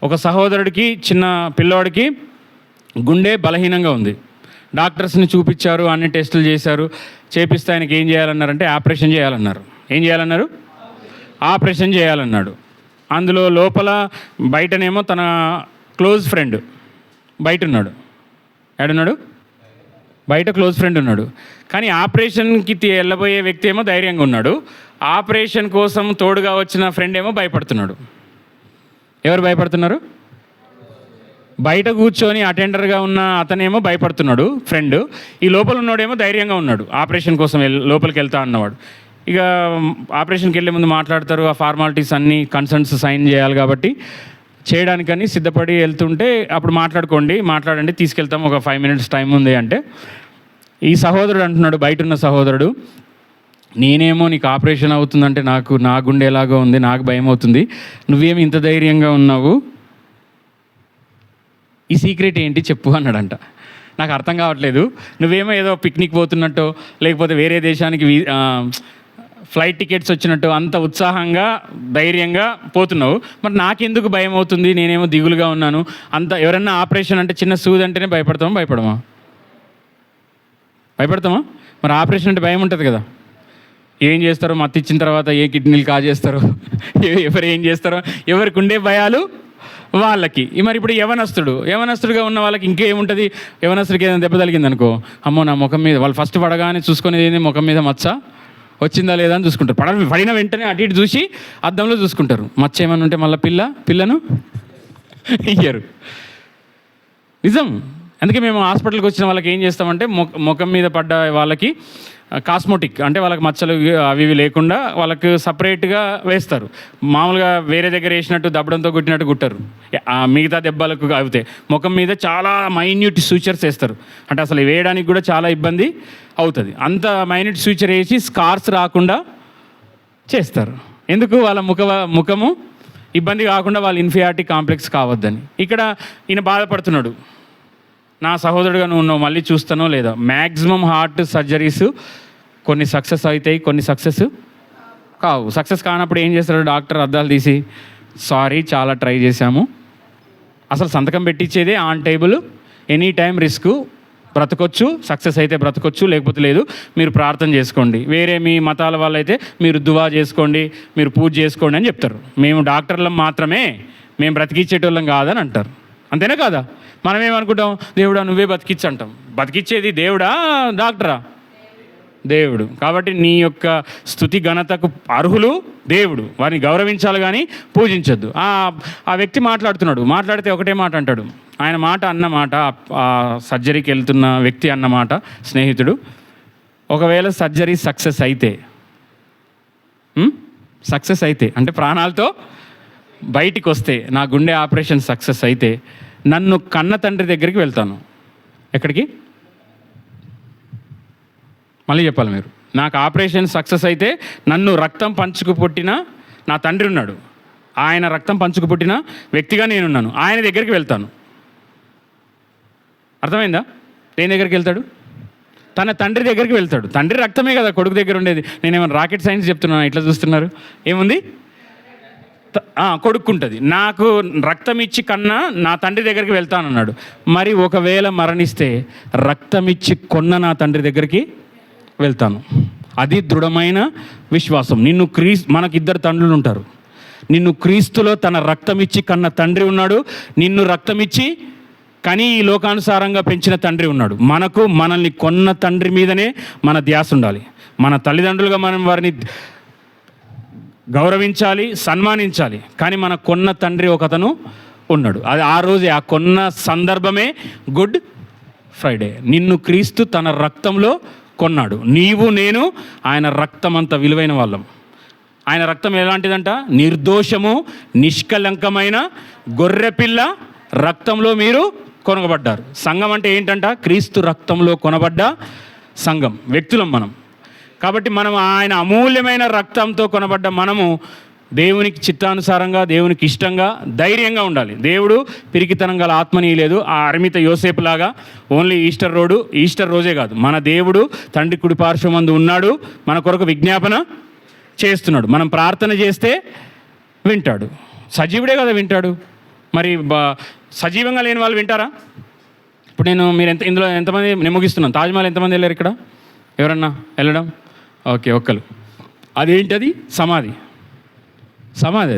ఒక సహోదరుడికి, చిన్న పిల్లవాడికి గుండె బలహీనంగా ఉంది. డాక్టర్స్ని చూపించారు, అన్ని టెస్టులు చేశారు. చేపిస్తే ఆయనకి ఏం చేయాలన్నారంటే ఆపరేషన్ చేయాలన్నారు. ఏం చేయాలన్నారు? ఆపరేషన్ చేయాలన్నాడు. అందులో లోపల బయటనేమో తన క్లోజ్ ఫ్రెండ్ బయట ఉన్నాడు. ఏడున్నాడు? బయట క్లోజ్ ఫ్రెండ్ ఉన్నాడు. కానీ ఆపరేషన్కి వెళ్ళబోయే వ్యక్తి ఏమో ధైర్యంగా ఉన్నాడు. ఆపరేషన్ కోసం తోడుగా వచ్చిన ఫ్రెండ్ ఏమో భయపడుతున్నాడు. ఎవరు భయపడుతున్నారు? బయట కూర్చొని అటెండర్గా ఉన్న అతనేమో భయపడుతున్నాడు ఫ్రెండ్. ఈ లోపల ఉన్నోడేమో ధైర్యంగా ఉన్నాడు. ఆపరేషన్ కోసం లోపలికి వెళ్తా అన్నవాడు. ఇక ఆపరేషన్కి వెళ్ళే ముందు మాట్లాడతారు, ఆ ఫార్మాలిటీస్ అన్నీ, కన్సర్న్స్ సైన్ చేయాలి కాబట్టి చేయడానికని సిద్ధపడి వెళ్తుంటే అప్పుడు మాట్లాడండి, తీసుకెళ్తాం, ఒక 5 minutes టైం ఉంది అంటే, ఈ సహోదరుడు అంటున్నాడు, బయట ఉన్న సహోదరుడు, నేనేమో నీకు ఆపరేషన్ అవుతుందంటే నా గుండె ఎలాగో ఉంది, నాకు భయం అవుతుంది, నువ్వేమి ఇంత ధైర్యంగా ఉన్నావు, ఈ సీక్రెట్ ఏంటి చెప్పు అన్నాడంట. నాకు అర్థం కావట్లేదు, నువ్వేమో ఏదో పిక్నిక్ పోతున్నట్టు, లేకపోతే వేరే దేశానికి ఫ్లైట్ టికెట్స్ వచ్చినట్టు అంత ఉత్సాహంగా ధైర్యంగా పోతున్నావు, మరి నాకెందుకు భయం అవుతుంది, నేనేమో దిగులుగా ఉన్నాను అంత. ఎవరన్నా ఆపరేషన్ అంటే చిన్న సూది అంటేనే భయపడతామా? మరి ఆపరేషన్ అంటే భయం ఉంటుంది కదా. ఏం చేస్తారో, మత్తు ఇచ్చిన తర్వాత ఏ కిడ్నీలు కాజేస్తారో, ఎవరు ఏం చేస్తారో, ఎవరికి ఉండే భయాలు వాళ్ళకి. మరి ఇప్పుడు యవనస్తుడుగా ఉన్న వాళ్ళకి ఇంకేముంటుంది? యవనస్తుడికి ఏదైనా దెబ్బ తగిలింది అనుకో, అమ్మో నా ముఖం మీద, వాళ్ళు ఫస్ట్ పడగానే చూసుకునేది ఏంది, ముఖం మీద మచ్చ వచ్చిందా లేదా అని చూసుకుంటారు. పడిన వెంటనే అటు ఇటు చూసి అద్దంలో చూసుకుంటారు. మచ్చ ఏమన్నా ఉంటే మళ్ళీ పిల్లను ఇయ్యరు. నిజం. అందుకే మేము హాస్పిటల్కి వచ్చిన వాళ్ళకి ఏం చేస్తామంటే ముఖం మీద పడ్డ వాళ్ళకి కాస్మోటిక్, అంటే వాళ్ళకి మచ్చలు అవి లేకుండా వాళ్ళకి సపరేట్గా వేస్తారు. మామూలుగా వేరే దగ్గర వేసినట్టు దబ్బడంతో కుట్టినట్టు కుట్టరు. మిగతా దెబ్బలకు అవుతాయి. ముఖం మీద చాలా మైన్యూట్ సూచర్స్ వేస్తారు. అంటే అసలు వేయడానికి కూడా చాలా ఇబ్బంది అవుతుంది. అంత మైన్యూట్ సూచర్ వేసి స్కార్స్ రాకుండా చేస్తారు. ఎందుకు? వాళ్ళ ముఖము ఇబ్బంది కాకుండా, వాళ్ళ ఇన్ఫీరియారిటీ కాంప్లెక్స్ కావద్దని. ఇక్కడ ఈయన బాధపడుతున్నాడు, నా సహోదరుడుగా నువ్వు మళ్ళీ చూస్తానో లేదా. మ్యాక్సిమం హార్ట్ సర్జరీస్ కొన్ని సక్సెస్ అవుతాయి, కొన్ని సక్సెస్ కావు. సక్సెస్ కానప్పుడు ఏం చేస్తాడు డాక్టర్? అద్దాలు తీసి, సారీ చాలా ట్రై చేశాము, అసలు సంతకం పెట్టించేదే on table, any time risk, బ్రతకొచ్చు, సక్సెస్ అయితే బ్రతకొచ్చు, లేకపోతే లేదు. మీరు ప్రార్థన చేసుకోండి. వేరే మీ మతాల వాళ్ళైతే మీరు దువా చేసుకోండి, మీరు పూజ చేసుకోండి అని చెప్తారు. మేము డాక్టర్లం మాత్రమే, మేము బ్రతికిచ్చేటోళ్ళం కాదని అంటారు. అంతేనా కాదా? మనం ఏమనుకుంటాం, దేవుడా నువ్వే బతికిచ్చు అంటాం. బతికిచ్చేది దేవుడా డాక్టరా? దేవుడు. కాబట్టి నీ యొక్క స్తుతి ఘనతకు అర్హులు దేవుడు, వారిని గౌరవించాలి కానీ పూజించొద్దు. ఆ వ్యక్తి మాట్లాడితే ఒకటే మాట అంటాడు. ఆయన మాట అన్నమాట, ఆ సర్జరీకి వెళ్తున్న వ్యక్తి అన్నమాట, స్నేహితుడు, ఒకవేళ సర్జరీ సక్సెస్ అయితే అంటే ప్రాణాలతో బయటికి వస్తే, నా గుండె ఆపరేషన్ సక్సెస్ అయితే నన్ను కన్న తండ్రి దగ్గరికి వెళ్తాను. ఎక్కడికి? మళ్ళీ చెప్పాలి మీరు. నాకు ఆపరేషన్ సక్సెస్ అయితే నన్ను రక్తం పంచుకు పుట్టిన నా తండ్రి ఉన్నాడు, ఆయన రక్తం పంచుకు పుట్టిన వ్యక్తిగా నేనున్నాను, ఆయన దగ్గరికి వెళ్తాను. అర్థమైందా? దేని దగ్గరికి వెళ్తాడు? తన తండ్రి దగ్గరికి వెళ్తాడు. తండ్రి రక్తమే కదా కొడుకు దగ్గర ఉండేది. నేనేమైనా రాకెట్ సైన్స్ చెప్తున్నాను, ఇట్లా చూస్తున్నారు? ఏముంది? కొడుకుంటుంది. నాకు రక్తం ఇచ్చి కన్నా నా తండ్రి దగ్గరికి వెళ్తానన్నాడు. మరి ఒకవేళ మరణిస్తే రక్తం ఇచ్చి కొన్న నా తండ్రి దగ్గరికి వెళ్తాను. అది దృఢమైన విశ్వాసం. మనకు ఇద్దరు తండ్రులు ఉంటారు. నిన్ను క్రీస్తులో తన రక్తం ఇచ్చి కన్న తండ్రి ఉన్నాడు, నిన్ను రక్తం ఇచ్చి కానీ ఈ లోకానుసారంగా పెంచిన తండ్రి ఉన్నాడు. మనల్ని కొన్న తండ్రి మీదనే మన ధ్యాస ఉండాలి. మన తల్లిదండ్రులుగా మనం వారిని గౌరవించాలి, సన్మానించాలి. కానీ మన కొన్న తండ్రి ఒకతను ఉన్నాడు. అది ఆ రోజే, ఆ కొన్న సందర్భమే గుడ్ ఫ్రైడే. నిన్ను క్రీస్తు తన రక్తంలో కొన్నాడు. నీవు నేను ఆయన రక్తం అంత విలువైన వాళ్ళం. ఆయన రక్తం ఎలాంటిదంట? నిర్దోషము నిష్కలంకమైన గొర్రెపిల్ల రక్తంలో మీరు కొనబడ్డారు. సంఘం అంటే ఏంటంట? క్రీస్తు రక్తంలో కొనబడ్డ సంఘం, వ్యక్తులం మనం. కాబట్టి మనం ఆయన అమూల్యమైన రక్తంతో కొనబడ్డ మనము దేవునికి చిత్తానుసారంగా, దేవునికి ఇష్టంగా, ధైర్యంగా ఉండాలి. దేవుడు పిరికితనం గల ఆత్మని లేదు. ఆ అరిమిత యోసేపు లాగా ఓన్లీ ఈస్టర్ రోజే కాదు, మన దేవుడు తండ్రి కుడి పార్శ్వమందు ఉన్నాడు, మన కొరకు విజ్ఞాపన చేస్తున్నాడు. మనం ప్రార్థన చేస్తే వింటాడు. సజీవుడే కదా వింటాడు. మరి సజీవంగా లేని వాళ్ళు వింటారా? ఇప్పుడు మీరు ఇందులో ఎంతమంది, నేను ముగిస్తున్నాను. తాజ్మహల్ ఎంతమంది వెళ్ళారు ఇక్కడ? ఎవరన్నా వెళ్ళడం? ఓకే, ఒక్కరు. అదేంటది? సమాధి. అది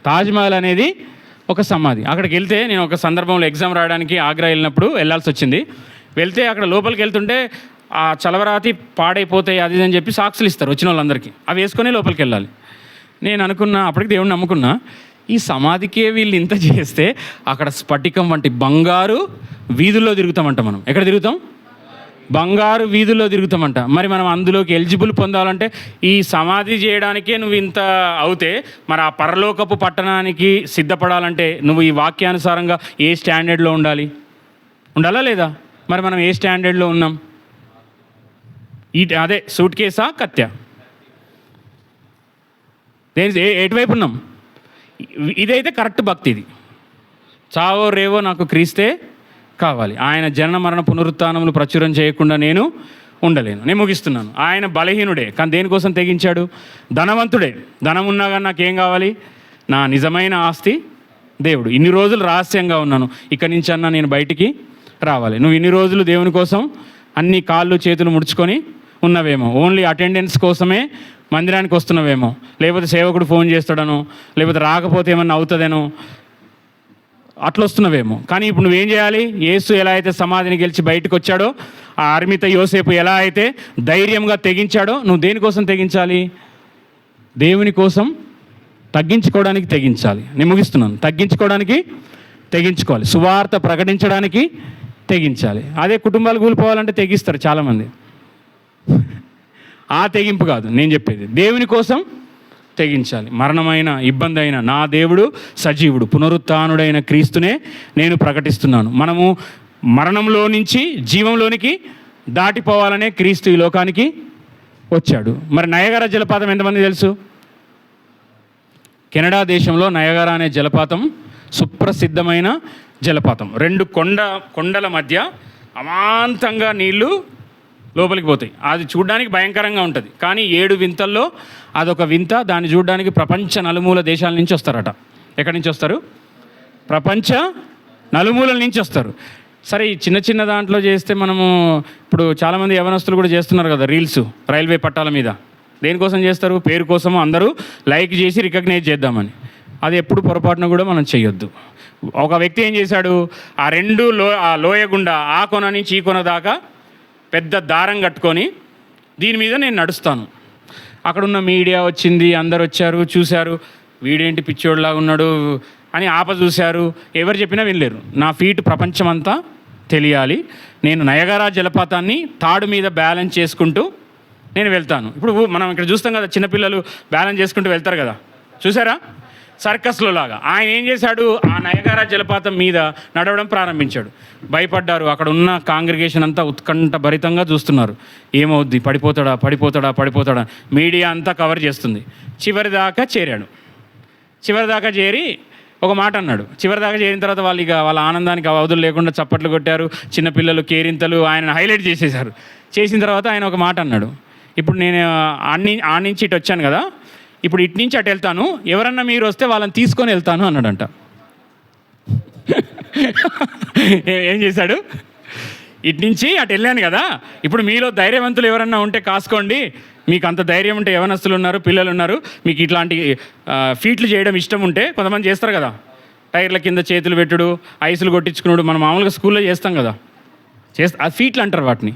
తాజ్మహల్ అనేది ఒక సమాధి. అక్కడికి వెళ్తే, నేను ఒక సందర్భంలో ఎగ్జామ్ రాయడానికి ఆగ్రా వెళ్ళినప్పుడు వెళ్ళాల్సి వచ్చింది. వెళ్తే అక్కడ లోపలికి వెళ్తుంటే ఆ చలవరాతి పాడైపోతాయి అది అని చెప్పి సాక్షులు ఇస్తారు వచ్చిన వాళ్ళందరికీ. అవి వేసుకొని లోపలికి వెళ్ళాలి. నేను అనుకున్నా, అప్పటికి దేవుడిని నమ్ముకున్నా, ఈ సమాధికే వీళ్ళు ఇంత చేస్తే అక్కడ స్ఫటికం వంటి బంగారు వీధుల్లో తిరుగుతామంట. మనం ఎక్కడ తిరుగుతాం? బంగారు వీధుల్లో తిరుగుతామంట. మరి మనం అందులోకి ఎలిజిబుల్ పొందాలంటే ఈ సమాధి చేయడానికే నువ్వు ఇంత అవుతే, మరి ఆ పరలోకపు పట్టణానికి సిద్ధపడాలంటే నువ్వు ఈ వాక్యానుసారంగా ఏ స్టాండర్డ్లో ఉండాలా లేదా? మరి మనం ఏ స్టాండర్డ్లో ఉన్నాం? అదే సూట్ కేసా కత్య? ఎటువైపు ఉన్నాం? ఇదైతే కరెక్ట్ భక్తి. ఇది చావో రేవో నాకు క్రీస్తే కావాలి. ఆయన జనన మరణ పునరుత్థానములు ప్రచురం చేయకుండా నేను ఉండలేను. నేను ముగిస్తున్నాను. ఆయన బలహీనుడే, కానీ దేనికోసం తెగించాడు? ధనవంతుడే, ధనం ఉన్నా కానీ నాకేం కావాలి? నా నిజమైన ఆస్తి దేవుడు. ఇన్ని రోజులు రహస్యంగా ఉన్నాను, ఇక్కడి నుంచి అన్నా నేను బయటికి రావాలి. నువ్వు ఇన్ని రోజులు దేవుని కోసం అన్ని కాళ్ళు చేతులు ముడుచుకొని ఉన్నవేమో, ఓన్లీ అటెండెన్స్ కోసమే మందిరానికి వస్తున్నవేమో, లేకపోతే సేవకుడు ఫోన్ చేస్తాడనో, లేకపోతే రాకపోతే ఏమన్నా అవుతుందేనో అట్లా వస్తున్నవేమో. కానీ ఇప్పుడు నువ్వేం చేయాలి? యేసు ఎలా అయితే సమాధిని గెలిచి బయటకు వచ్చాడో, ఆ అరిమిత యోసేపు ఎలా అయితే ధైర్యంగా తెగించాడో, నువ్వు దేనికోసం తెగించాలి? దేవుని కోసం తగ్గించుకోవడానికి తెగించాలి. నేను ముగిస్తున్నాను. తగ్గించుకోవడానికి తెగించుకోవాలి. సువార్త ప్రకటించడానికి తెగించాలి. అదే కుటుంబాలు కూలిపోవాలంటే తెగిస్తారు చాలామంది. ఆ తెగింపు కాదు నేను చెప్పేది. దేవుని కోసం తెగించాలి. మరణమైన, ఇబ్బంది అయినా నా దేవుడు సజీవుడు, పునరుత్థానుడైన క్రీస్తునే నేను ప్రకటిస్తున్నాను. మనము మరణంలో నుంచి జీవంలోనికి దాటిపోవాలనే క్రీస్తు ఈ లోకానికి వచ్చాడు. మరి నయగారా జలపాతం ఎంతమంది తెలుసు? కెనడా దేశంలో నయగారా అనే జలపాతం సుప్రసిద్ధమైన జలపాతం. రెండు కొండల మధ్య అమాంతంగా నీళ్లు లోపలికి పోతాయి. అది చూడడానికి భయంకరంగా ఉంటుంది. కానీ 7 వింతల్లో అదొక వింత. దాన్ని చూడడానికి ప్రపంచ నలుమూల దేశాల నుంచి వస్తారట. ఎక్కడి నుంచి వస్తారు? ప్రపంచ నలుమూలల నుంచి వస్తారు. సరే ఈ చిన్న చిన్న దాంట్లో చేస్తే మనము ఇప్పుడు చాలామంది యవనస్తులు కూడా చేస్తున్నారు కదా రీల్స్ రైల్వే పట్టాల మీద. దేనికోసం చేస్తారు? పేరు కోసము, అందరూ లైక్ చేసి రికగ్నైజ్ చేద్దామని. అది ఎప్పుడు పొరపాటున కూడా మనం చేయొద్దు. ఒక వ్యక్తి ఏం చేశాడు, ఆ లోయ గుండా ఆ కొన నుంచి ఈ కొన దాకా పెద్ద దారం కట్టుకొని దీని మీద నేను నడుస్తాను. అక్కడున్న మీడియా వచ్చింది, అందరు వచ్చారు, చూశారు, వీడేంటి పిచ్చోడ్లాగా ఉన్నాడు అని చూశారు. ఎవరు చెప్పినా వినలేరు. నా ఫీట్ ప్రపంచమంతా తెలియాలి. నేను నయగారా జలపాతాన్ని తాడు మీద బ్యాలెన్స్ చేసుకుంటూ నేను వెళ్తాను. ఇప్పుడు మనం ఇక్కడ చూస్తాం కదా, చిన్నపిల్లలు బ్యాలెన్స్ చేసుకుంటూ వెళ్తారు కదా, చూసారా? సర్కస్లో లాగా ఆయన ఏం చేశాడు, ఆ నయగారా జలపాతం మీద నడవడం ప్రారంభించాడు. భయపడ్డారు. అక్కడ ఉన్న కాంగ్రిగేషన్ అంతా ఉత్కంఠ భరితంగా చూస్తున్నారు. ఏమవుద్ది, పడిపోతాడా. మీడియా అంతా కవర్ చేస్తుంది. చివరి దాకా చేరి ఒక మాట అన్నాడు. చివరిదాకా చేరిన తర్వాత వాళ్ళ ఆనందానికి అవధులు లేకుండా చప్పట్లు కొట్టారు. చిన్నపిల్లలు కేరింతలు ఆయన హైలైట్ చేసేశారు. చేసిన తర్వాత ఆయన ఒక మాట అన్నాడు, ఇప్పుడు నేను ఆ నుంచి ఇటు వచ్చాను కదా, ఇప్పుడు ఇటు నుంచి అటు వెళ్తాను, ఎవరన్నా మీరు వస్తే వాళ్ళని తీసుకొని వెళ్తాను అన్నాడంట. ఏం చేశాడు, ఇటు నుంచి అటు వెళ్ళాను కదా, ఇప్పుడు మీలో ధైర్యవంతులు ఎవరన్నా ఉంటే కాసుకోండి, మీకు అంత ధైర్యం ఉంటే, యవనస్తులు ఉన్నారు, పిల్లలు ఉన్నారు, మీకు ఇట్లాంటి ఫీట్లు చేయడం ఇష్టం ఉంటే, కొంతమంది చేస్తారు కదా, టైర్ల కింద చేతులు పెట్టుడు, ఐసులు కొట్టించుకున్నాడు, మనం మామూలుగా స్కూల్లో చేస్తాం కదా, ఆ ఫీట్లు అంటారు వాటిని.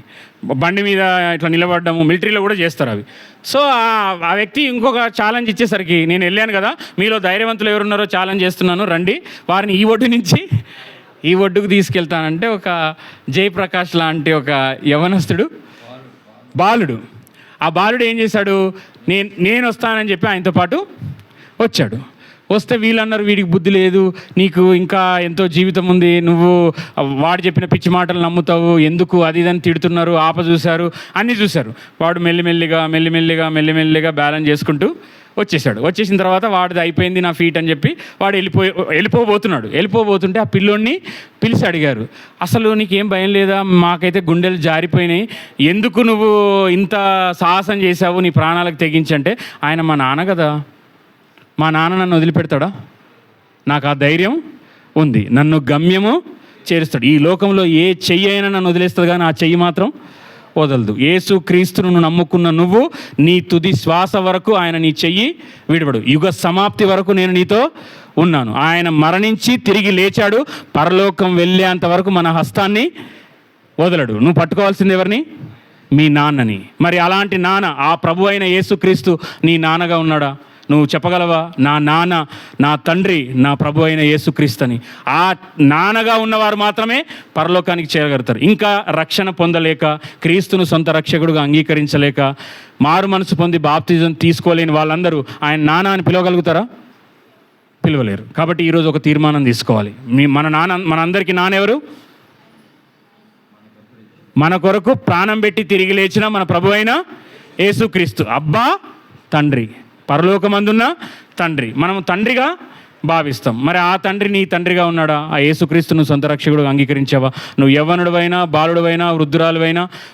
బండి మీద ఇట్లా నిలబడ్డము, మిలిటరీలో కూడా చేస్తారు అవి. సో ఆ వ్యక్తి ఇంకొక ఛాలెంజ్ ఇచ్చేసరికి, నేను వెళ్ళాను కదా, మీలో ధైర్యవంతులు ఎవరున్నారో ఛాలెంజ్ చేస్తున్నాను, రండి, వారిని ఈ ఒడ్డు నుంచి ఈ ఒడ్డుకు తీసుకెళ్తానంటే, ఒక జయప్రకాష్ లాంటి ఒక యవనస్తుడు బాలుడు, ఆ బాలుడు ఏం చేశాడు, నేను వస్తానని చెప్పి ఆయనతో పాటు వచ్చాడు. వస్తే వీళ్ళన్నారు, వీడికి బుద్ధి లేదు, నీకు ఇంకా ఎంతో జీవితం ఉంది, నువ్వు వాడు చెప్పిన పిచ్చి మాటలు నమ్ముతావు, ఎందుకు అది ఇదని తిడుతున్నారు, చూశారు, అన్నీ చూశారు. వాడు మెల్లిమెల్లిగా బ్యాలెన్స్ చేసుకుంటూ వచ్చేసిన తర్వాత వాడిది అయిపోయింది నా ఫీట్ అని చెప్పి వాడు వెళ్ళిపోబోతుంటే ఆ పిల్లోడిని పిలిచి అడిగారు, అసలు నీకేం భయం లేదా, మాకైతే గుండెలు జారిపోయినాయి, ఎందుకు నువ్వు ఇంత సాహసం చేశావు నీ ప్రాణాలకు తెగించంటే, ఆయన మా నాన్న కదా, మా నాన్న నన్ను వదిలిపెడతాడా, నాకు ఆ ధైర్యం ఉంది, నన్ను గమ్యము చేరుస్తాడు, ఈ లోకంలో ఏ చెయ్యి అయినా నన్ను వదిలేస్తుంది కానీ ఆ చెయ్యి మాత్రం వదలదు. యేసు క్రీస్తును నమ్ముకున్న నువ్వు నీ తుది శ్వాస వరకు ఆయన నీ చెయ్యి విడవడు, యుగ సమాప్తి వరకు నేను నీతో ఉన్నాను. ఆయన మరణించి తిరిగి లేచాడు, పరలోకం వెళ్ళేంత వరకు మన హస్తాన్ని వదలడు. నువ్వు పట్టుకోవాల్సింది ఎవరిని? మీ నాన్నని. మరి అలాంటి నాన్న, ఆ ప్రభు అయిన యేసుక్రీస్తు నీ నాన్నగా ఉన్నాడా? నువ్వు చెప్పగలవా, నా నాన్న, నా తండ్రి, నా ప్రభు అయిన యేసుక్రీస్తు అని? ఆ నాన్నగా ఉన్నవారు మాత్రమే పరలోకానికి చేరగలుగుతారు. ఇంకా రక్షణ పొందలేక, క్రీస్తును సొంత రక్షకుడుగా అంగీకరించలేక, మారు మనసు పొంది బాప్తిజం తీసుకోలేని వాళ్ళందరూ ఆయన నాన్న అని పిలవగలుగుతారా? పిలవలేరు. కాబట్టి ఈరోజు ఒక తీర్మానం తీసుకోవాలి. మనందరికీ నాన్న ఎవరు? మన కొరకు ప్రాణం పెట్టి తిరిగి లేచిన మన ప్రభు అయిన యేసుక్రీస్తు. అబ్బా తండ్రి, పరలోకమందున్న తండ్రి, మనం తండ్రిగా భావిస్తాం. మరి ఆ తండ్రి నీ తండ్రిగా ఉన్నాడా? ఆ యేసుక్రీస్తును సొంత రక్షకుడు అంగీకరించావా? నువ్వు యవ్వనుడివైనా, బాలుడివైనా,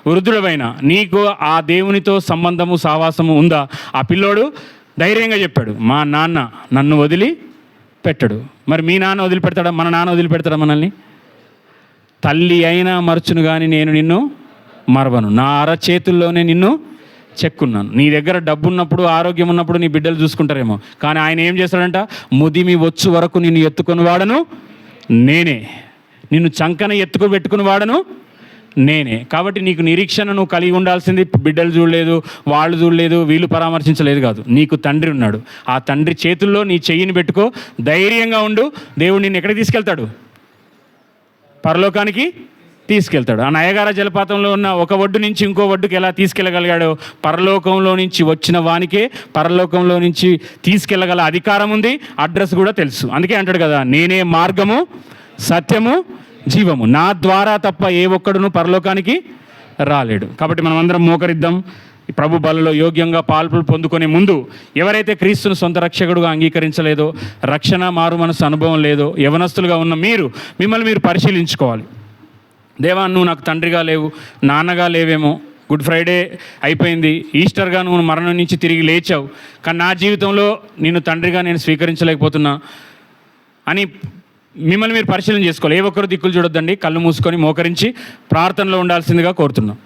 వృద్ధుడివైనా నీకు ఆ దేవునితో సంబంధము, సావాసము ఉందా? ఆ పిల్లోడు ధైర్యంగా చెప్పాడు, మా నాన్న నన్ను వదిలి పెట్టడు. మరి మీ నాన్న వదిలిపెడతాడా? మన నాన్న వదిలిపెడతాడా మనల్ని? తల్లి అయినా మరచును కానీ నేను నిన్ను మరవను, నా అరచేతుల్లోనే నిన్ను చెక్కున్నాను. నీ దగ్గర డబ్బు ఉన్నప్పుడు, ఆరోగ్యం ఉన్నప్పుడు నీ బిడ్డలు చూసుకుంటారేమో, కానీ ఆయన ఏం చేస్తాడంట, ముదిమి వచ్చు వరకు నిన్ను ఎత్తుకొని వాడను నేనే, నిన్ను చంకన ఎత్తుకొని పెట్టుకుని వాడను నేనే. కాబట్టి నీకు నిరీక్షణ నువ్వు కలిగి ఉండాల్సింది బిడ్డలు చూడలేదు, వాళ్ళు చూడలేదు, వీళ్ళు పరామర్శించలేదు కాదు, నీకు తండ్రి ఉన్నాడు. ఆ తండ్రి చేతుల్లో నీ చెయ్యిని పెట్టుకో, ధైర్యంగా ఉండు. దేవుడు నిన్ను ఎక్కడికి తీసుకెళ్తాడు? పరలోకానికి తీసుకెళ్తాడు. ఆ నయగారా జలపాతంలో ఉన్న ఒక ఒడ్డు నుంచి ఇంకో ఒడ్డుకి ఎలా తీసుకెళ్ళగలిగాడో, పరలోకంలో నుంచి వచ్చిన వానికే పరలోకంలో నుంచి తీసుకెళ్ళగల అధికారం ఉంది, అడ్రస్ కూడా తెలుసు. అందుకే అంటాడు కదా, నేనే మార్గము, సత్యము, జీవము, నా ద్వారా తప్ప ఏ ఒక్కడును పరలోకానికి రాలేడు. కాబట్టి మనం అందరం మోకరిద్దాం. ప్రభు బలలో యోగ్యంగా పాల్పులు పొందుకునే ముందు, ఎవరైతే క్రీస్తును సొంత రక్షకుడుగా అంగీకరించలేదో, రక్షణ మారు మనసు అనుభవం లేదో, యవనస్తులుగా ఉన్న మిమ్మల్ని మీరు పరిశీలించుకోవాలి. దేవా, నువ్వు నాకు తండ్రిగా లేవు, నాన్నగా లేవేమో, గుడ్ ఫ్రైడే అయిపోయింది, ఈస్టర్గా నువ్వు మరణం నుంచి తిరిగి లేచావు, కానీ నా జీవితంలో నిన్ను తండ్రిగా నేను స్వీకరించలేకపోతున్నా అని మిమ్మల్ని మీరు పరిశీలన చేసుకోవాలి. ఏ ఒక్కరు దిక్కులు చూడొద్దండి, కళ్ళు మూసుకొని మోకరించి ప్రార్థనలో ఉండాల్సిందిగా కోరుతున్నాం.